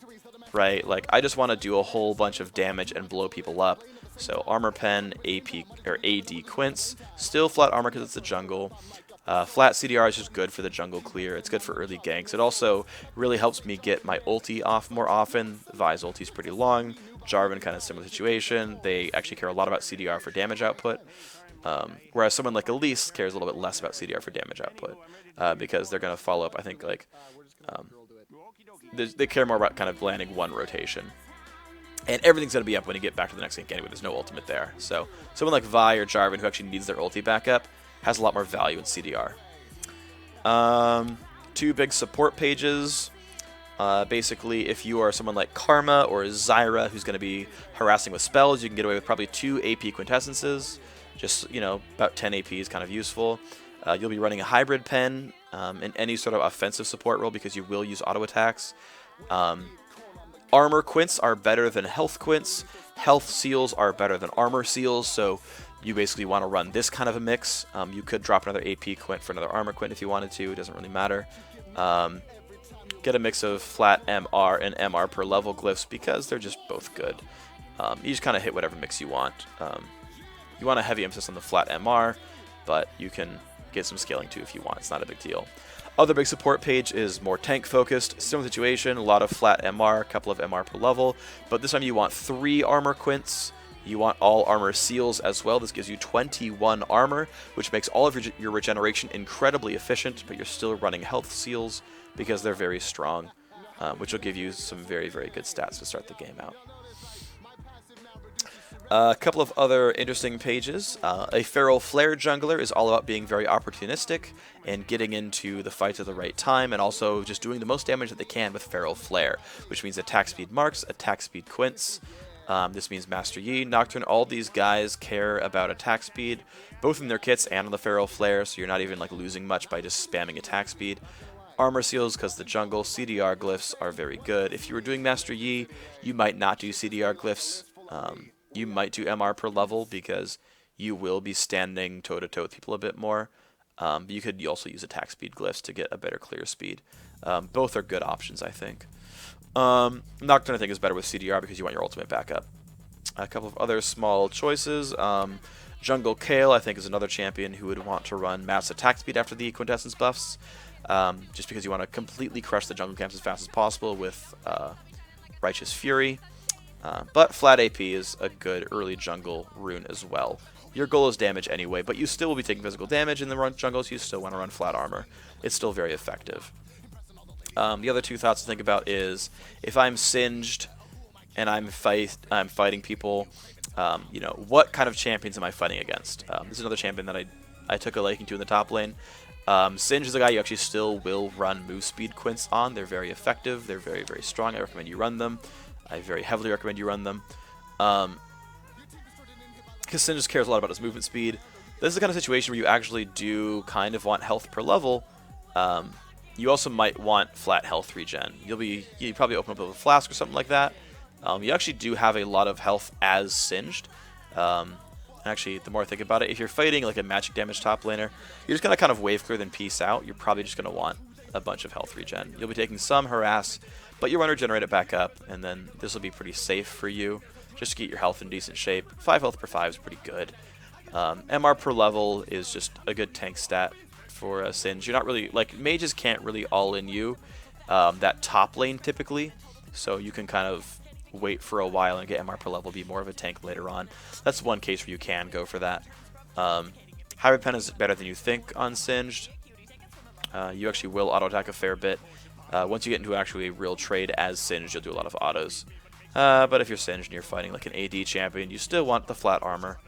right, like I just want to do a whole bunch of damage and blow people up. So Armor Pen, AP or AD Quince, still flat armor because it's the jungle. Flat CDR is just good for the jungle clear. It's good for early ganks. It also really helps me get my ulti off more often. Vi's ulti is pretty long. Jarvan kind of similar situation. They actually care a lot about CDR for damage output. Whereas someone like Elise cares a little bit less about CDR for damage output. Because they're going to follow up, I think, like... they care more about kind of landing one rotation. And everything's going to be up when you get back to the next gank anyway. There's no ultimate there. So someone like Vi or Jarvan who actually needs their ulti back up has a lot more value in CDR. Two big support pages. Basically, if you are someone like Karma or Zyra who's going to be harassing with spells, you can get away with probably 2 AP Quintessences. Just, you know, about 10 AP is kind of useful. You'll be running a hybrid pen in any sort of offensive support role because you will use auto attacks. Armor quints are better than health quints. Health seals are better than armor seals, so you basically want to run this kind of a mix. You could drop another AP quint for another armor quint if you wanted to. It doesn't really matter. Get a mix of flat MR and MR per level glyphs because they're just both good. You just kind of hit whatever mix you want. You want a heavy emphasis on the flat MR, but you can get some scaling too if you want. It's not a big deal. Other big support page is more tank focused. Similar situation, a lot of flat MR, a couple of MR per level, but this time you want 3 armor quints. You want all armor seals as well. This gives you 21 armor, which makes all of your regeneration incredibly efficient, but you're still running health seals because they're very strong, which will give you some very, very good stats to start the game out. A couple of other interesting pages. A Feral Flare jungler is all about being very opportunistic and getting into the fight at the right time, and also just doing the most damage that they can with Feral Flare, which means attack speed marks, attack speed quints. This means Master Yi, Nocturne, all these guys care about attack speed, both in their kits and on the Feral Flare, so you're not even like losing much by just spamming attack speed. Armor seals, because the jungle, CDR glyphs are very good. If you were doing Master Yi, you might not do CDR glyphs. You might do MR per level because you will be standing toe-to-toe with people a bit more. But you could also use attack speed glyphs to get a better clear speed. Both are good options, I think. Nocturne, I think, is better with CDR because you want your ultimate backup. A couple of other small choices. Jungle Kale, I think, is another champion who would want to run mass attack speed after the Quintessence buffs. Just because you want to completely crush the jungle camps as fast as possible with Righteous Fury. But flat AP is a good early jungle rune as well. Your goal is damage anyway, but you still will be taking physical damage in the jungle, so you still want to run flat armor. It's still very effective. The other two thoughts to think about is if I'm singed and I'm fighting people, you know, what kind of champions am I fighting against? This is another champion that I took a liking to in the top lane. Singed is a guy you actually still will run move speed quints on. They're very effective. They're very, very strong. I recommend you run them. I very heavily recommend you run them. Because Singed just cares a lot about his movement speed. This is the kind of situation where you actually do kind of want health per level. You also might want flat health regen. You probably open up a flask or something like that. You actually do have a lot of health as Singed. Actually, the more I think about it, if you're fighting like a magic damage top laner, you're just going to kind of wave clear then peace out. You're probably just going to want a bunch of health regen. You'll be taking some harass, but you want to regenerate it back up, and then this will be pretty safe for you, just to get your health in decent shape. 5 health per 5 is pretty good. MR per level is just a good tank stat for Singed. You're not really, like, mages can't really all-in you that top lane typically, so you can kind of wait for a while and get MR per level, be more of a tank later on. That's one case where you can go for that. Hybrid Pen is better than you think on Singed. You actually will auto-attack a fair bit. Once you get into actually a real trade as Singed, you'll do a lot of autos. But if you're Singed and you're fighting like an AD champion, you still want the flat armor.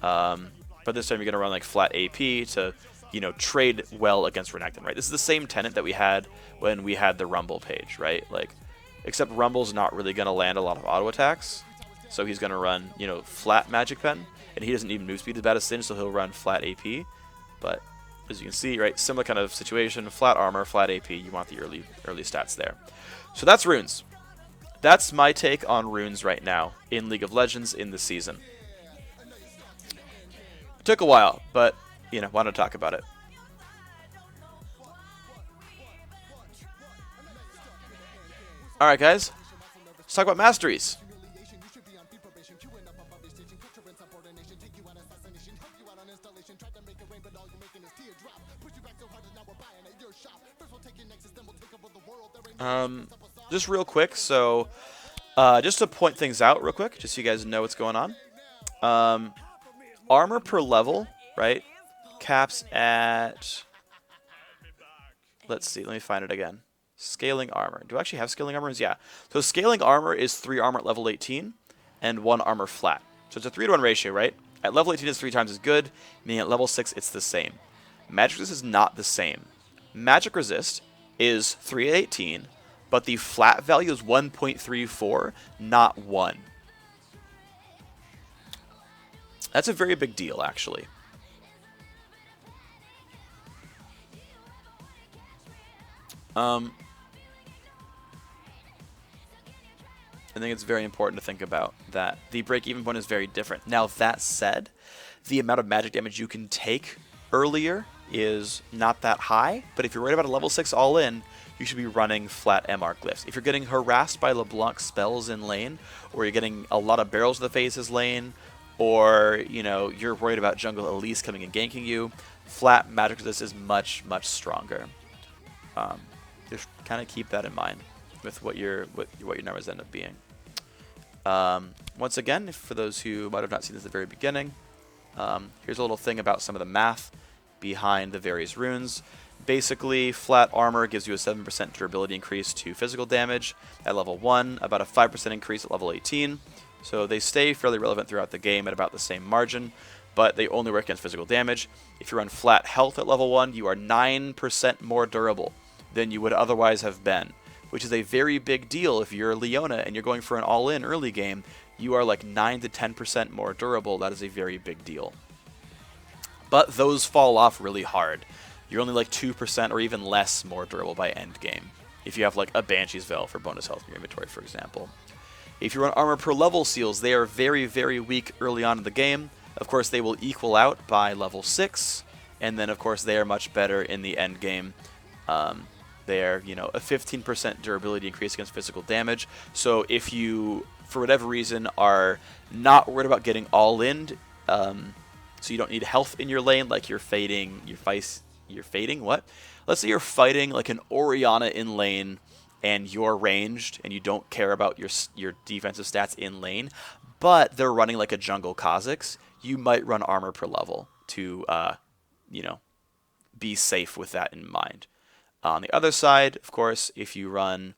But this time you're going to run like flat AP to, you know, trade well against Renekton, right? This is the same tenet that we had when we had the Rumble page, right? Like, except Rumble's not really going to land a lot of auto attacks. So he's going to run, you know, flat Magic Pen. And he doesn't need move speed as bad as Singed, so he'll run flat AP. But as you can see, right, similar kind of situation, flat armor, flat AP, you want the early stats there. So that's runes. That's my take on runes right now in League of Legends in this season. Took a while, but, you know, wanted to talk about it. Alright, guys. Let's talk about masteries. Just real quick, so just to point things out real quick, just so you guys know what's going on. Armor per level, right, caps at, let's see, let me find it again. Scaling armor. Do I actually have scaling armor? Yeah. So scaling armor is 3 armor at level 18 and 1 armor flat. So it's a 3-to-1 ratio, right? At level 18 it's 3 times as good, meaning at level 6 it's the same. Magic resist is not the same. Magic resist is 3 at 18, but the flat value is 1.34, not 1. That's a very big deal, actually. I think it's very important to think about that the break-even point is very different. Now, that said, the amount of magic damage you can take earlier is not that high, but if you're worried about a level 6 all-in, you should be running flat MR glyphs. If you're getting harassed by LeBlanc spells in lane, or you're getting a lot of barrels to the faces lane, or, you know, you're worried about jungle Elise coming and ganking you, flat magic resist is much, much stronger. Just kind of keep that in mind with what your numbers end up being. Once again, for those who might have not seen this at the very beginning, here's a little thing about some of the math behind the various runes. Basically, flat armor gives you a 7% durability increase to physical damage at level 1, about a 5% increase at level 18. So they stay fairly relevant throughout the game at about the same margin, but they only work against physical damage. If you run flat health at level 1, you are 9% more durable than you would otherwise have been, which is a very big deal. If you're Leona and you're going for an all-in early game, you are like 9 to 10% more durable. That is a very big deal. But those fall off really hard. You're only like 2% or even less more durable by end game, if you have like a Banshee's Veil for bonus health in your inventory, for example. If you run armor per level seals, they are very, very weak early on in the game. Of course, they will equal out by level 6, and then of course they are much better in the end game. They're, you know, a 15% durability increase against physical damage. So if you, for whatever reason, are not worried about getting all in, so you don't need health in your lane, like you're fading, what? Let's say you're fighting like an Orianna in lane, and you're ranged, and you don't care about your defensive stats in lane, but they're running like a jungle Kha'Zix, you might run armor per level to, you know, be safe with that in mind. On the other side, of course, if you run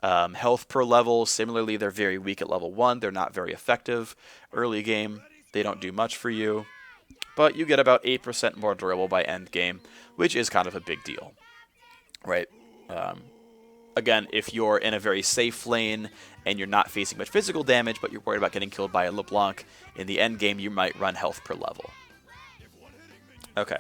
health per level, similarly, they're very weak at level 1. They're not very effective. Early game, they don't do much for you. But you get about 8% more durable by end game, which is kind of a big deal, right? Again, if you're in a very safe lane and you're not facing much physical damage, but you're worried about getting killed by a LeBlanc, in the end game, you might run health per level. Okay.